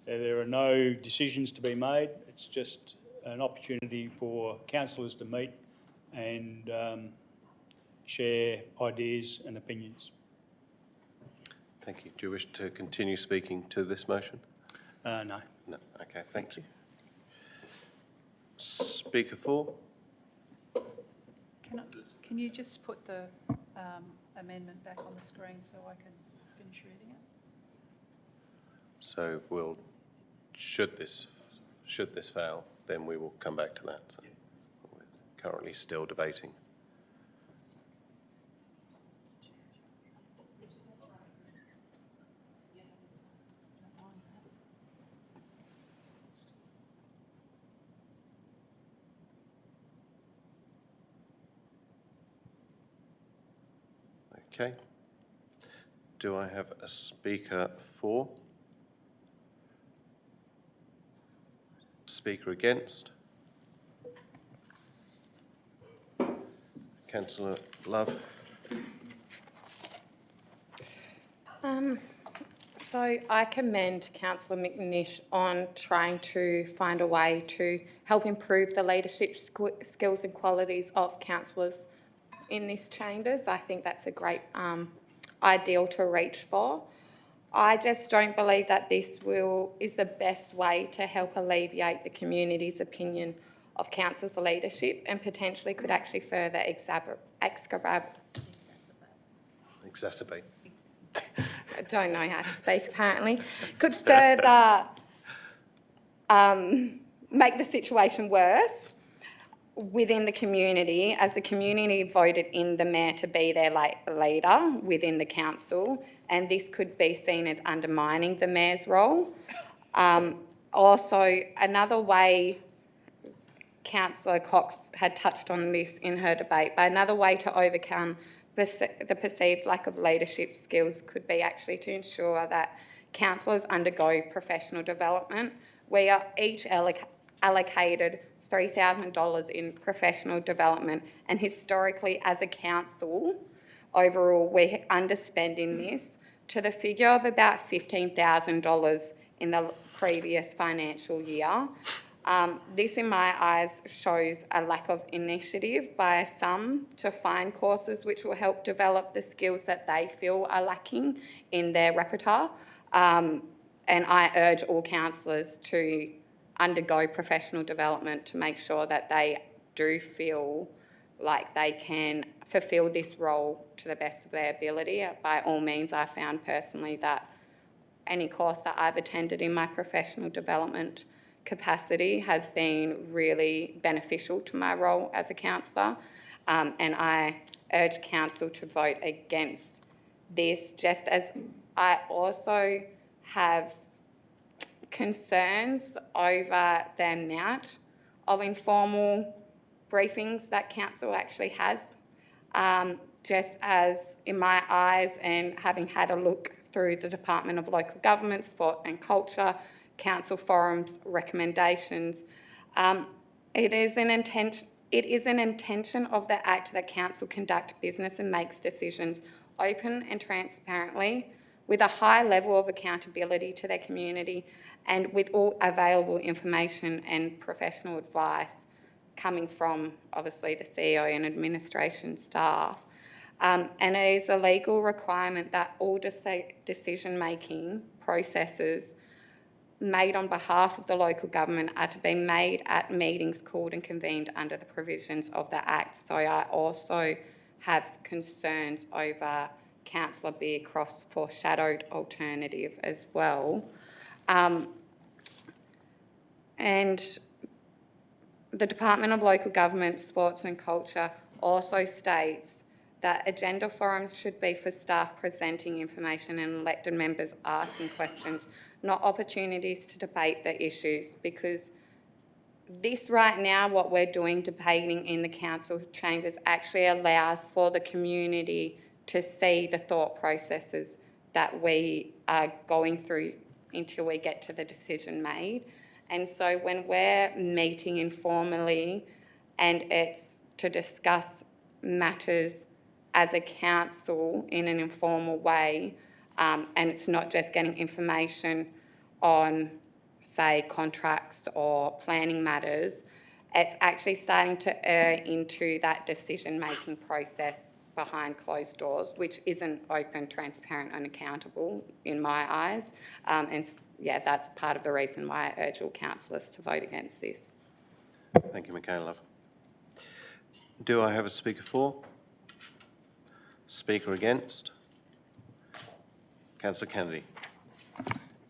There are no decisions to be made. It's just an opportunity for councillors to meet and share ideas and opinions. Thank you. Do you wish to continue speaking to this motion? No. No. Okay, thank you. Speaker 4. Can you just put the amendment back on the screen so I can finish reading it? So we'll, should this fail, then we will come back to that. So we're currently still debating. Okay. Do I have a speaker for? Speaker against? Councillor Love. So I commend Councillor McNish on trying to find a way to help improve the leadership skills and qualities of councillors in this chambers. I think that's a great ideal to reach for. I just don't believe that this is the best way to help alleviate the community's opinion of councillors' leadership, and potentially could actually further exacerbate. I don't know how to speak, apparently. Could further make the situation worse within the community, as the community voted in the mayor to be their leader within the council, and this could be seen as undermining the mayor's role. Also, another way, Councillor Cox had touched on this in her debate, but another way to overcome the perceived lack of leadership skills could be actually to ensure that councillors undergo professional development. We are each allocated $3,000 in professional development, and historically as a council, overall we're underspending this to the figure of about $15,000 in the previous financial year. This, in my eyes, shows a lack of initiative by some to find courses which will help develop the skills that they feel are lacking in their repertoire. And I urge all councillors to undergo professional development to make sure that they do feel like they can fulfil this role to the best of their ability. By all means, I found personally that any course that I've attended in my professional development capacity has been really beneficial to my role as a councillor, and I urge council to vote against this, just as I also have concerns over the amount of informal briefings that council actually has. Just as in my eyes, and having had a look through the Department of Local Government, Sport and Culture, Council Forum's recommendations, it is an intention of the Act that council conduct business and makes decisions open and transparently, with a high level of accountability to their community, and with all available information and professional advice coming from, obviously, the CEO and administration staff. And it is a legal requirement that all decision-making processes made on behalf of the local government are to be made at meetings called and convened under the provisions of the Act. So I also have concerns over Councillor Bearcroft's foreshadowed alternative as well. And the Department of Local Government, Sports and Culture also states that agenda forums should be for staff presenting information and elected members asking questions, not opportunities to debate the issues, because this right now, what we're doing, debating in the council chambers, actually allows for the community to see the thought processes that we are going through until we get to the decision made. And so when we're meeting informally and it's to discuss matters as a council in an informal way, and it's not just getting information on, say, contracts or planning matters, it's actually starting to err into that decision-making process behind closed doors, which isn't open, transparent and accountable in my eyes. And yeah, that's part of the reason why I urge all councillors to vote against this. Thank you, Michaela. Do I have a speaker for? Speaker against? Councillor Kennedy.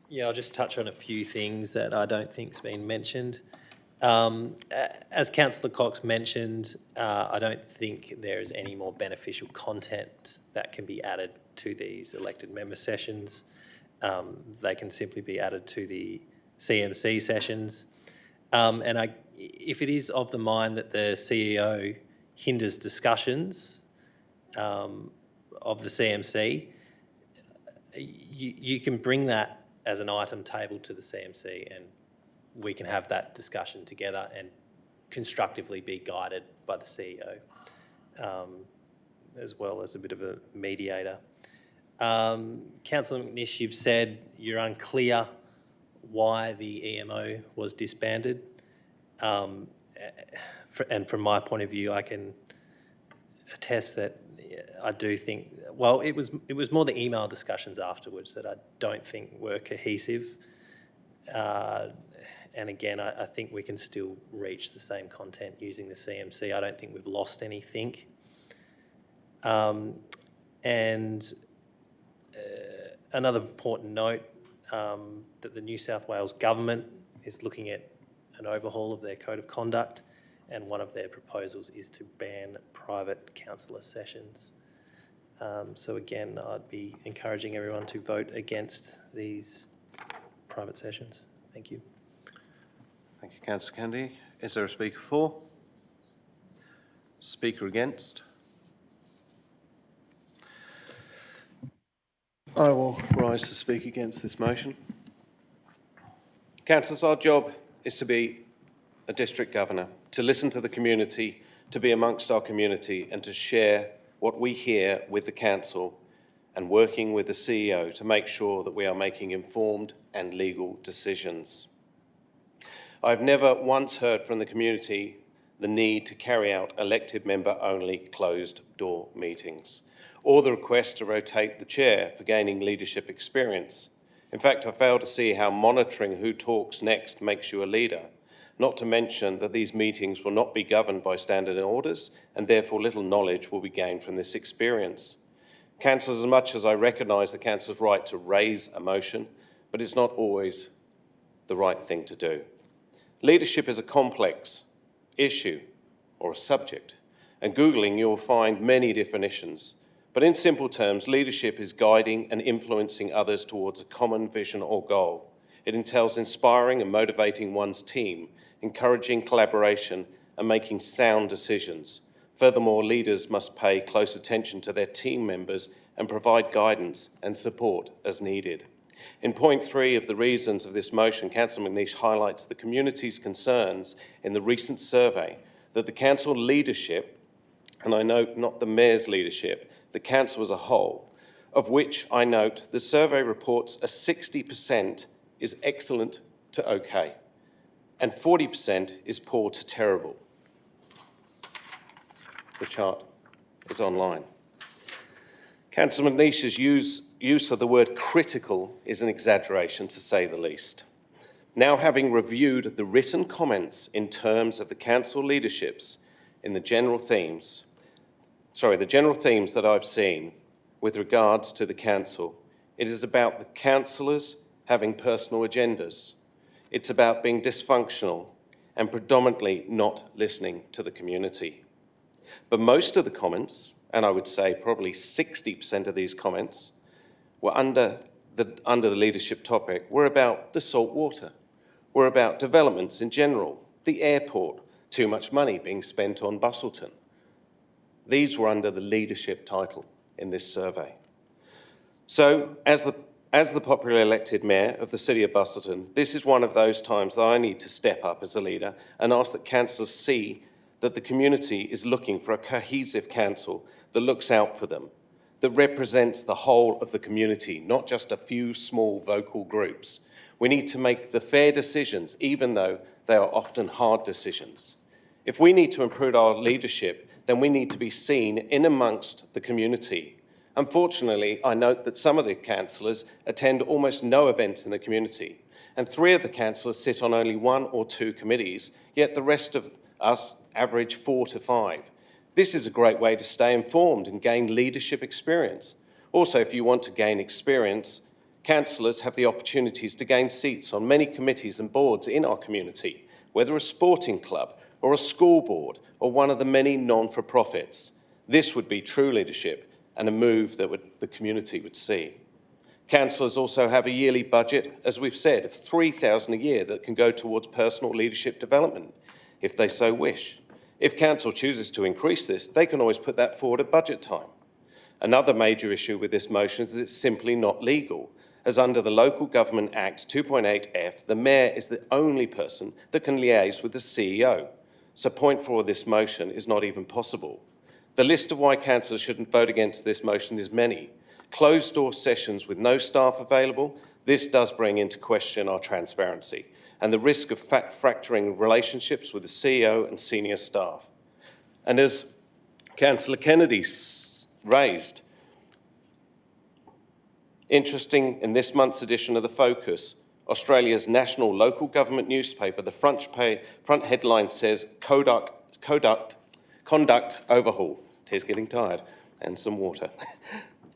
Yeah, I'll just touch on a few things that I don't think's been mentioned. As Councillor Cox mentioned, I don't think there is any more beneficial content that can be added to these elected member sessions. They can simply be added to the CMC sessions. And if it is of the mind that the CEO hinders discussions of the CMC, you can bring that as an item table to the CMC, and we can have that discussion together and constructively be guided by the CEO, as well as a bit of a mediator. Councillor McNish, you've said you're unclear why the EMO was disbanded. And from my point of view, I can attest that I do think, well, it was more the email discussions afterwards that I don't think were cohesive. And again, I think we can still reach the same content using the CMC. I don't think we've lost anything. And another important note, that the New South Wales government is looking at an overhaul of their code of conduct, and one of their proposals is to ban private councillor sessions. So again, I'd be encouraging everyone to vote against these private sessions. Thank you. Thank you, Councillor Kennedy. Is there a speaker for? Speaker against? I will rise to speak against this motion. Councillors, our job is to be a district governor, to listen to the community, to be amongst our community and to share what we hear with the council and working with the CEO to make sure that we are making informed and legal decisions. I've never once heard from the community the need to carry out elected member-only closed-door meetings, or the request to rotate the chair for gaining leadership experience. In fact, I fail to see how monitoring who talks next makes you a leader, not to mention that these meetings will not be governed by standard orders and therefore little knowledge will be gained from this experience. Councillors, as much as I recognise the councillor's right to raise a motion, but it's not always the right thing to do. Leadership is a complex issue or a subject, and Googling you'll find many definitions. But in simple terms, leadership is guiding and influencing others towards a common vision or goal. It entails inspiring and motivating one's team, encouraging collaboration and making sound decisions. Furthermore, leaders must pay close attention to their team members and provide guidance and support as needed. In point 3 of the reasons of this motion, Councillor McNeish highlights the community's concerns in the recent survey that the council leadership, and I note not the mayor's leadership, the council as a whole, of which I note the survey reports a 60% is excellent to okay, and 40% is poor to terrible. The chart is online. Councillor McNeish's use of the word critical is an exaggeration, to say the least. Now, having reviewed the written comments in terms of the council leaderships in the general themes that I've seen with regards to the council, it is about the councillors having personal agendas. It's about being dysfunctional and predominantly not listening to the community. But most of the comments, and I would say probably 60% of these comments, were under the leadership topic, were about the salt water, were about developments in general, the airport, too much money being spent on Busselton. These were under the leadership title in this survey. So, as the popularly elected mayor of the city of Busselton, this is one of those times that I need to step up as a leader and ask that councillors see that the community is looking for a cohesive council that looks out for them, that represents the whole of the community, not just a few small vocal groups. We need to make the fair decisions, even though they are often hard decisions. If we need to improve our leadership, then we need to be seen in amongst the community. Unfortunately, I note that some of the councillors attend almost no events in the community, and 3 of the councillors sit on only 1 or 2 committees, yet the rest of us average 4 to 5. This is a great way to stay informed and gain leadership experience. Also, if you want to gain experience, councillors have the opportunities to gain seats on many committees and boards in our community, whether a sporting club or a school board or one of the many non-for-profits. This would be true leadership and a move that the community would see. Councillors also have a yearly budget, as we've said, of $3,000 a year that can go towards personal leadership development, if they so wish. If council chooses to increase this, they can always put that forward at budget time. Another major issue with this motion is it's simply not legal, as under the Local Government Act 2.8F, the mayor is the only person that can liaise with the CEO. So point 4 of this motion is not even possible. The list of why councillors shouldn't vote against this motion is many. Closed-door sessions with no staff available, this does bring into question our transparency and the risk of fracturing relationships with the CEO and senior staff. And as Councillor Kennedy raised, interesting, in this month's edition of The Focus, Australia's national local government newspaper, the front headline says, conduct overhaul. Tears getting tired, and some water.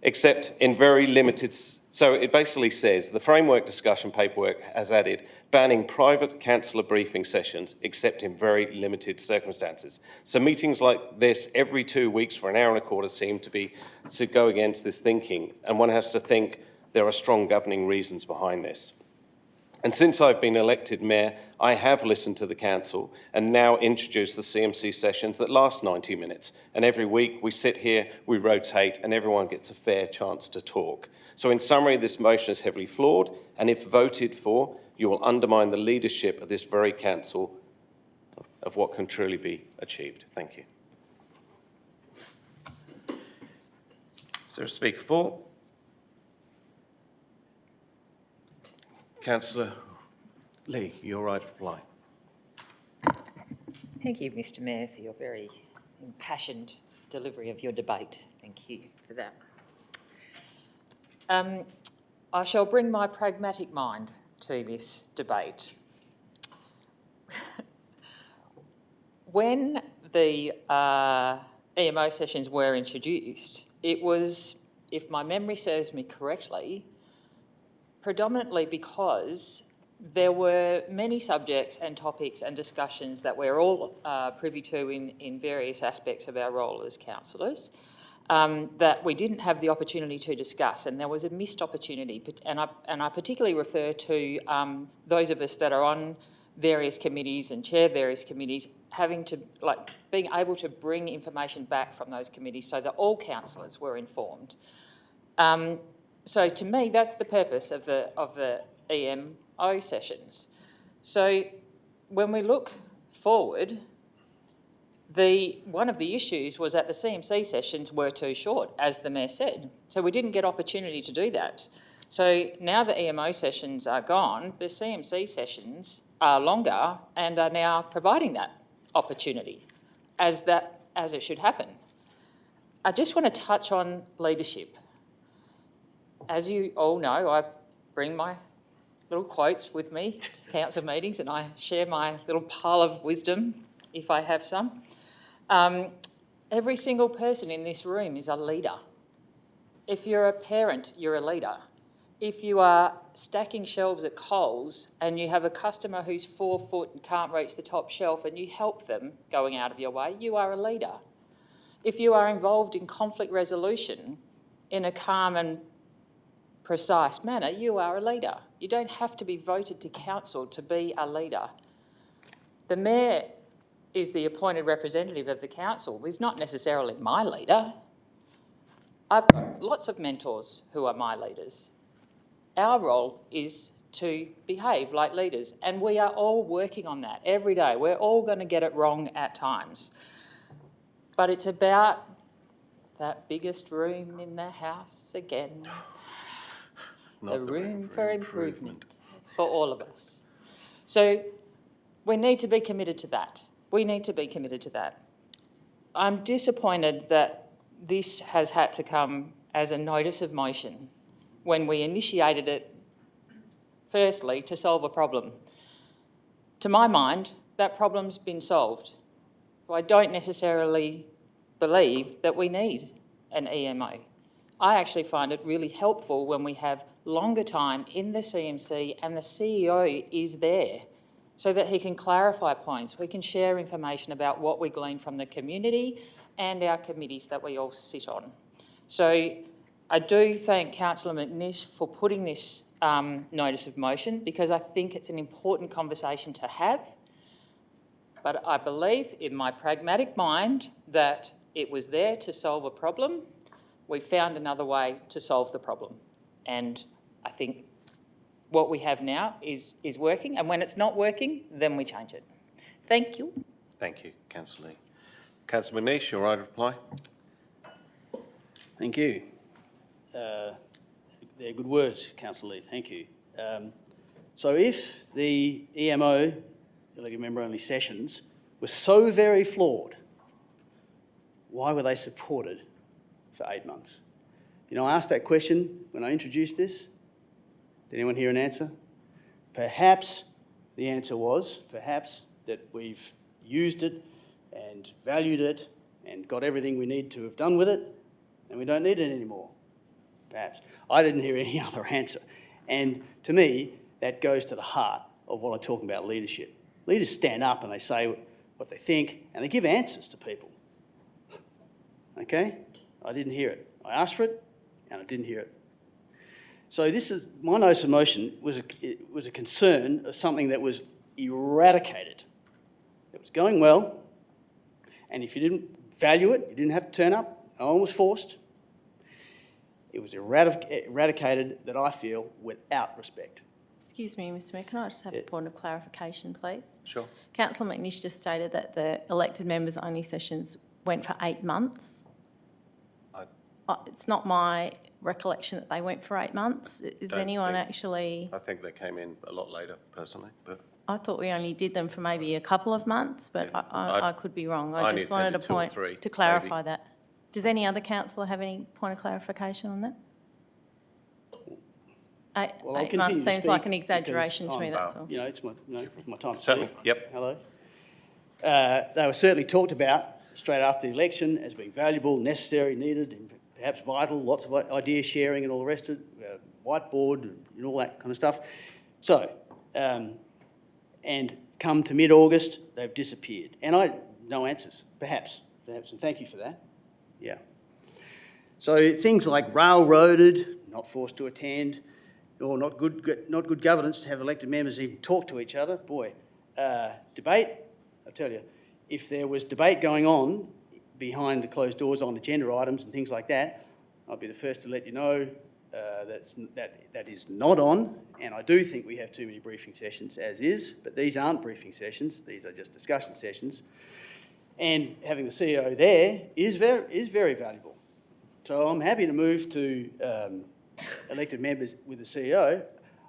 Except in very limited, so it basically says the framework discussion paperwork has added banning private councillor briefing sessions except in very limited circumstances. So meetings like this every 2 weeks for an hour and a quarter seem to go against this thinking, and one has to think there are strong governing reasons behind this. And since I've been elected mayor, I have listened to the council and now introduced the CMC sessions that last 90 minutes. And every week we sit here, we rotate, and everyone gets a fair chance to talk. So in summary, this motion is heavily flawed, and if voted for, you will undermine the leadership of this very council of what can truly be achieved. Thank you. Is there a speaker for? Councillor Lee, your right to reply. Thank you, Mr Mayor, for your very impassioned delivery of your debate. Thank you for that. I shall bring my pragmatic mind to this debate. when the EMO sessions were introduced, it was, if my memory serves me correctly, predominantly because there were many subjects and topics and discussions that we're all privy to in various aspects of our role as councillors that we didn't have the opportunity to discuss, and there was a missed opportunity. And I particularly refer to those of us that are on various committees and chair various committees having to, being able to bring information back from those committees so that all councillors were informed. So to me, that's the purpose of the EMO sessions. So when we look forward, one of the issues was that the CMC sessions were too short, as the Mayor said. So we didn't get opportunity to do that. So now the EMO sessions are gone, the CMC sessions are longer and are now providing that opportunity as it should happen. I just want to touch on leadership. As you all know, I bring my little quotes with me to council meetings and I share my little pile of wisdom if I have some. Every single person in this room is a leader. If you're a parent, you're a leader. If you are stacking shelves at Coles and you have a customer who's 4 foot and can't reach the top shelf and you help them going out of your way, you are a leader. If you are involved in conflict resolution in a calm and precise manner, you are a leader. You don't have to be voted to council to be a leader. The Mayor is the appointed representative of the council. He's not necessarily my leader. I've got lots of mentors who are my leaders. Our role is to behave like leaders, and we are all working on that every day. We're all going to get it wrong at times. But it's about that biggest room in the house again. The room for improvement for all of us. So we need to be committed to that. We need to be committed to that. I'm disappointed that this has had to come as a notice of motion when we initiated it, firstly, to solve a problem. To my mind, that problem's been solved. I don't necessarily believe that we need an EMO. I actually find it really helpful when we have longer time in the CMC and the CEO is there so that he can clarify points. We can share information about what we glean from the community and our committees that we all sit on. So I do thank Councillor McNish for putting this notice of motion because I think it's an important conversation to have. But I believe in my pragmatic mind that it was there to solve a problem. We found another way to solve the problem. And I think what we have now is working. And when it's not working, then we change it. Thank you. Thank you, Councillor Lee. Councillor McNish, your right to reply. Thank you. They're good words, Councillor Lee, thank you. So if the EMO, elected member-only sessions, were so very flawed, why were they supported for 8 months? You know, I asked that question when I introduced this. Did anyone hear an answer? Perhaps the answer was, that we've used it and valued it and got everything we need to have done with it and we don't need it anymore. Perhaps. I didn't hear any other answer. And to me, that goes to the heart of what I'm talking about leadership. Leaders stand up and they say what they think and they give answers to people. Okay? I didn't hear it. I asked for it and I didn't hear it. So this is, my notice of motion was a concern of something that was eradicated. It was going well, and if you didn't value it, you didn't have to turn up, no one was forced. It was eradicated, that I feel, without respect. Excuse me, Mr Mayor, can I just have a point of clarification, please? Sure. Councillor McNish just stated that the elected members only sessions went for 8 months. It's not my recollection that they went for 8 months. Is anyone actually... I think they came in a lot later, personally, but... I thought we only did them for maybe a couple of months, but yeah, I could be wrong. I just wanted a point to clarify maybe. That. Does any other councillor have any point of clarification on that? Well, 8 months seems like an exaggeration to me, that's all. You know, it's my time to Certainly, speak. yep. Hello. They were certainly talked about straight after the election as being valuable, necessary, needed, and perhaps vital, lots of idea sharing and all the rest of it, whiteboard and all that kind of stuff. So, and come to mid-August, they've disappeared. And no answers, perhaps, and thank you for that. Yeah. So things like railroaded, not forced to attend, or not good governance to have elected members even talk to each other. Boy, debate, I'll tell you, if there was debate going on behind the closed doors on agenda items and things like that, I'll be the first to let you know that is not on, and I do think we have too many briefing sessions as is, but these aren't briefing sessions, these are just discussion sessions. And having the CEO there is very valuable. So I'm happy to move to elected members with the CEO.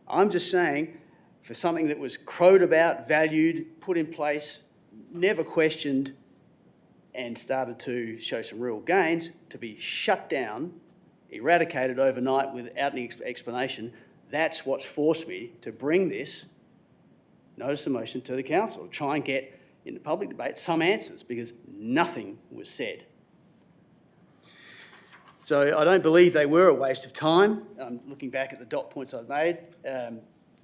I'm just saying, for something that was crowed about, valued, put in place, never questioned, and started to show some real gains, to be shut down, eradicated overnight without any explanation, that's what's forced me to bring this notice of motion to the council, try and get in the public debate some answers, because nothing was said. So I don't believe they were a waste of time. Looking back at the dot points I've made,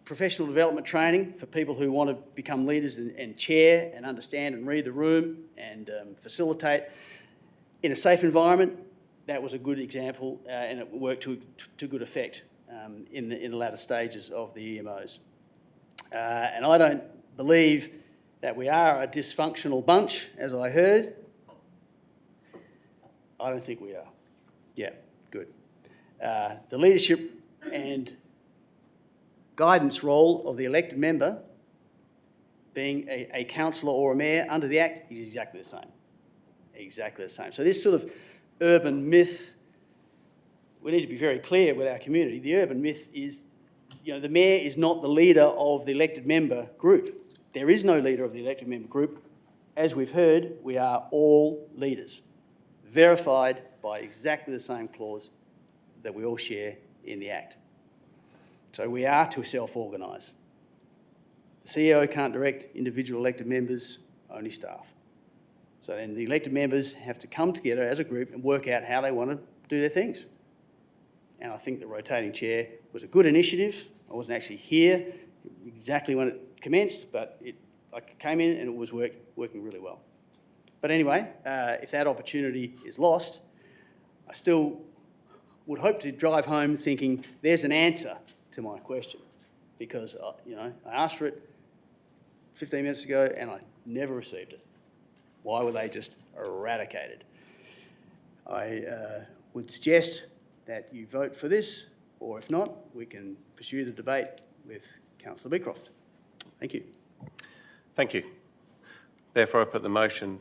professional development training for people who want to become leaders and chair and understand and read the room and facilitate in a safe environment, that was a good example and it worked to good effect in the latter stages of the EMOs. And I don't believe that we are a dysfunctional bunch, as I heard. I don't think we are. Yeah, good. The leadership and guidance role of the elected member, being a councillor or a mayor under the Act, is exactly the same. Exactly the same. So this sort of urban myth, we need to be very clear with our community. The urban myth is, the mayor is not the leader of the elected member group. There is no leader of the elected member group. As we've heard, we are all leaders, verified by exactly the same clause that we all share in the Act. So we are to self-organise. The CEO can't direct individual elected members, only staff. So then the elected members have to come together as a group and work out how they want to do their things. And I think the rotating chair was a good initiative. I wasn't actually here exactly when it commenced, but I came in and it was working really well. But anyway, if that opportunity is lost, I still would hope to drive home thinking there's an answer to my question, because I asked for it 15 minutes ago and I never received it. Why were they just eradicated? I would suggest that you vote for this, or if not, we can pursue the debate with Councillor Beecroft. Thank you. Thank you. Therefore, I put the motion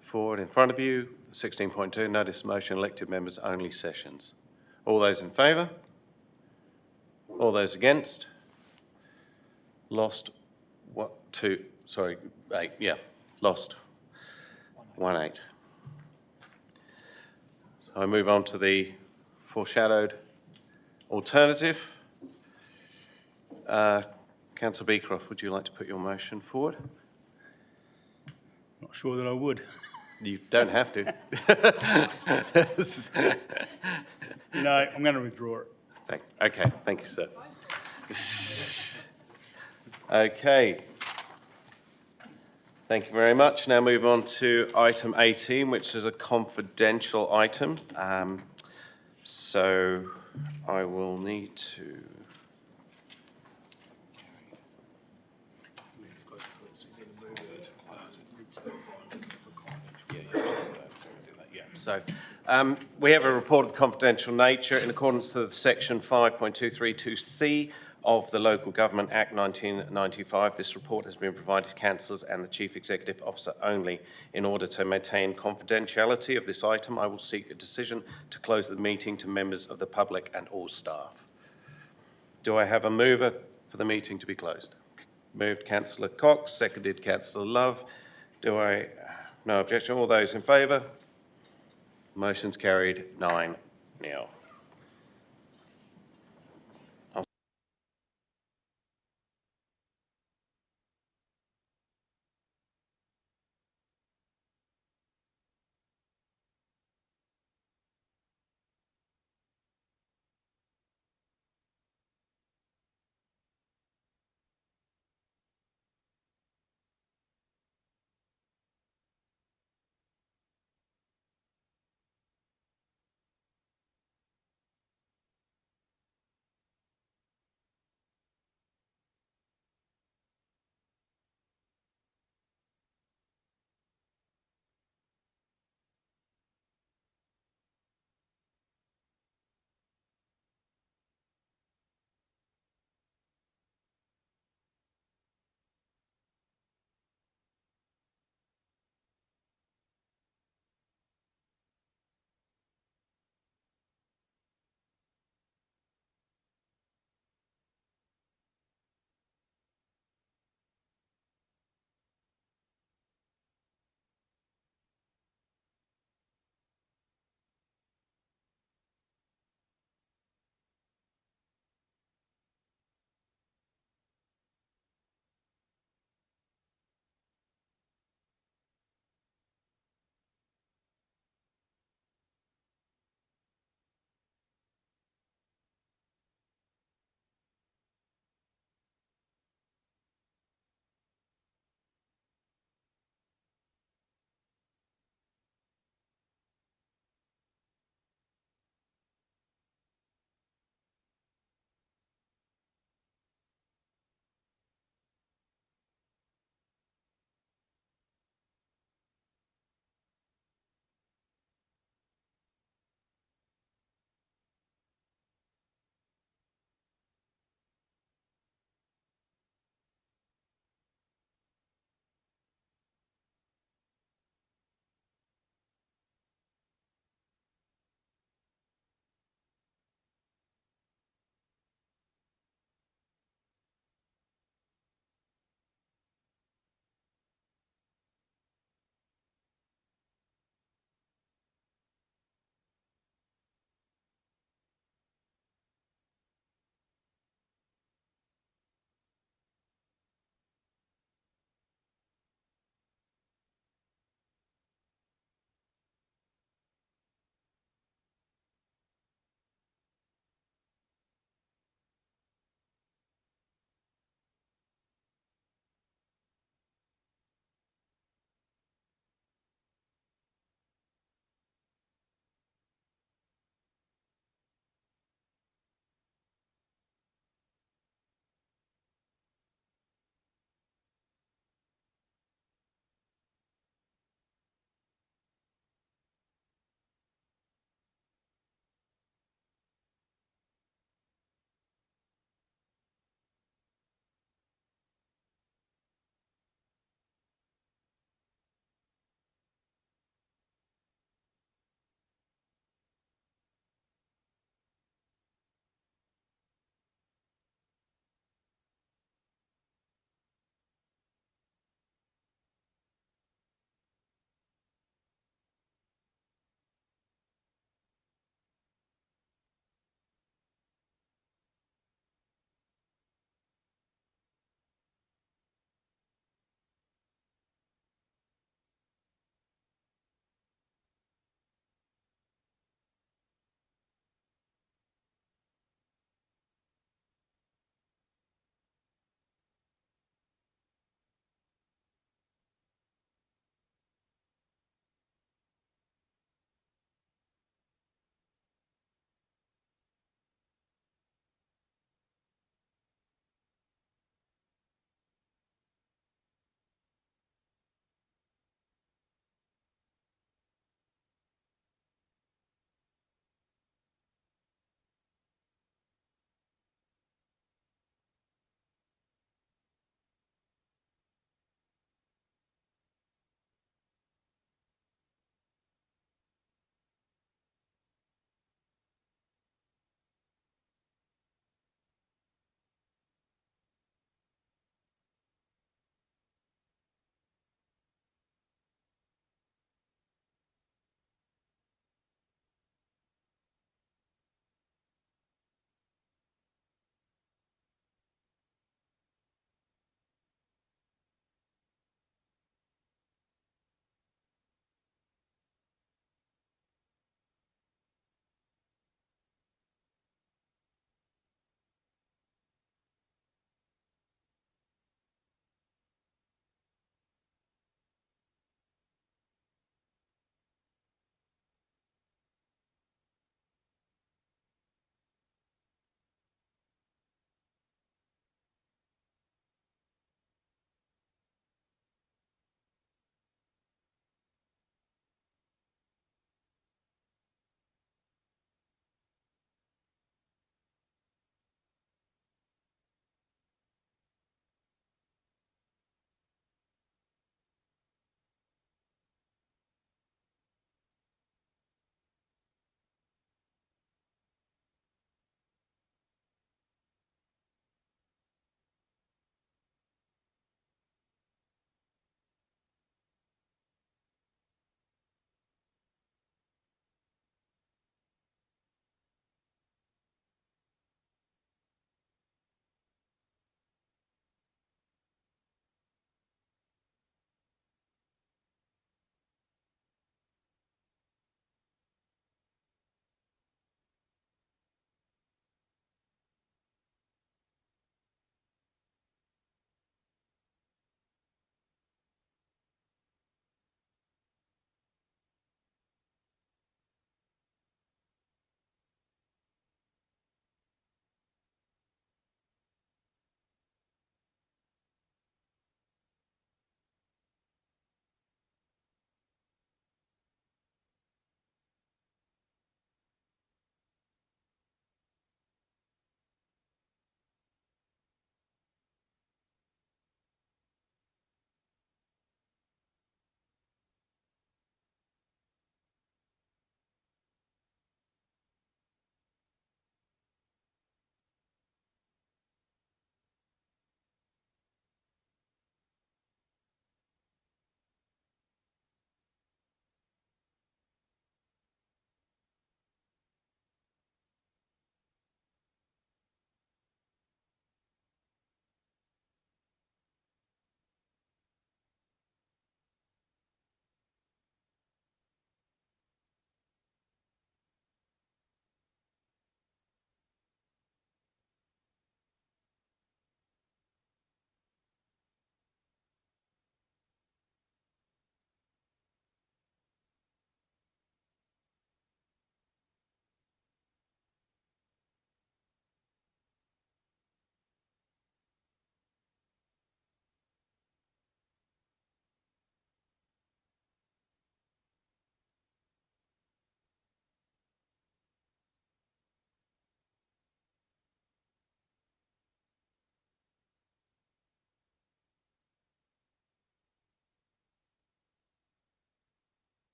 forward in front of you, 16.2, notice motion, elected members only sessions. All those in favour? All those against? Lost, eight, yeah, lost. 1-8. So I move on to the foreshadowed alternative. Councillor Beecroft, would you like to put your motion forward? Not sure that I would. You don't have to. No, I'm going to withdraw it. Okay, thank you, sir. Okay. Thank you very much. Now move on to item 18, which is a confidential item. So I will need to... So we have a report of confidential nature in accordance with section 5.232C of the Local Government Act 1995. This report has been provided to councillors and the Chief Executive Officer only. In order to maintain confidentiality of this item, I will seek a decision to close the meeting to members of the public and all staff. Do I have a mover for the meeting to be closed? Moved Councillor Cox, seconded Councillor Love. No objection. All those in favour? Motion's carried 9-0.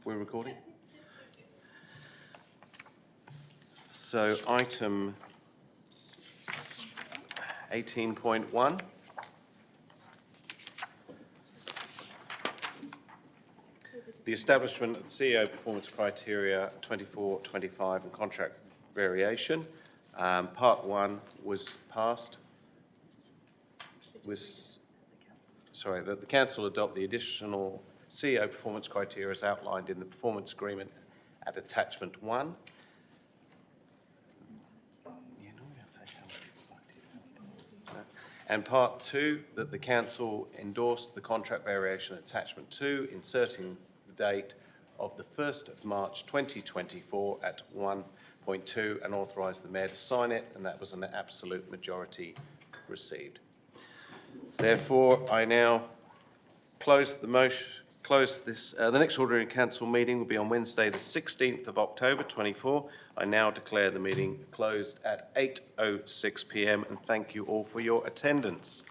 We're recording? So item 18.1. The establishment of the CEO performance criteria 24-25 and contract variation. Part 1 was passed. That the council adopt the additional CEO performance criteria as outlined in the performance agreement at attachment 1. And part 2, that the council endorsed the contract variation attachment 2, inserting the date of the 1st of March 2024 at 1.2 and authorised the mayor to sign it, and that was an absolute majority received. Therefore, I now close the motion. The next ordinary council meeting will be on Wednesday, the 16th of October 24. I now declare the meeting closed at 8:06 p.m. and thank you all for your attendance.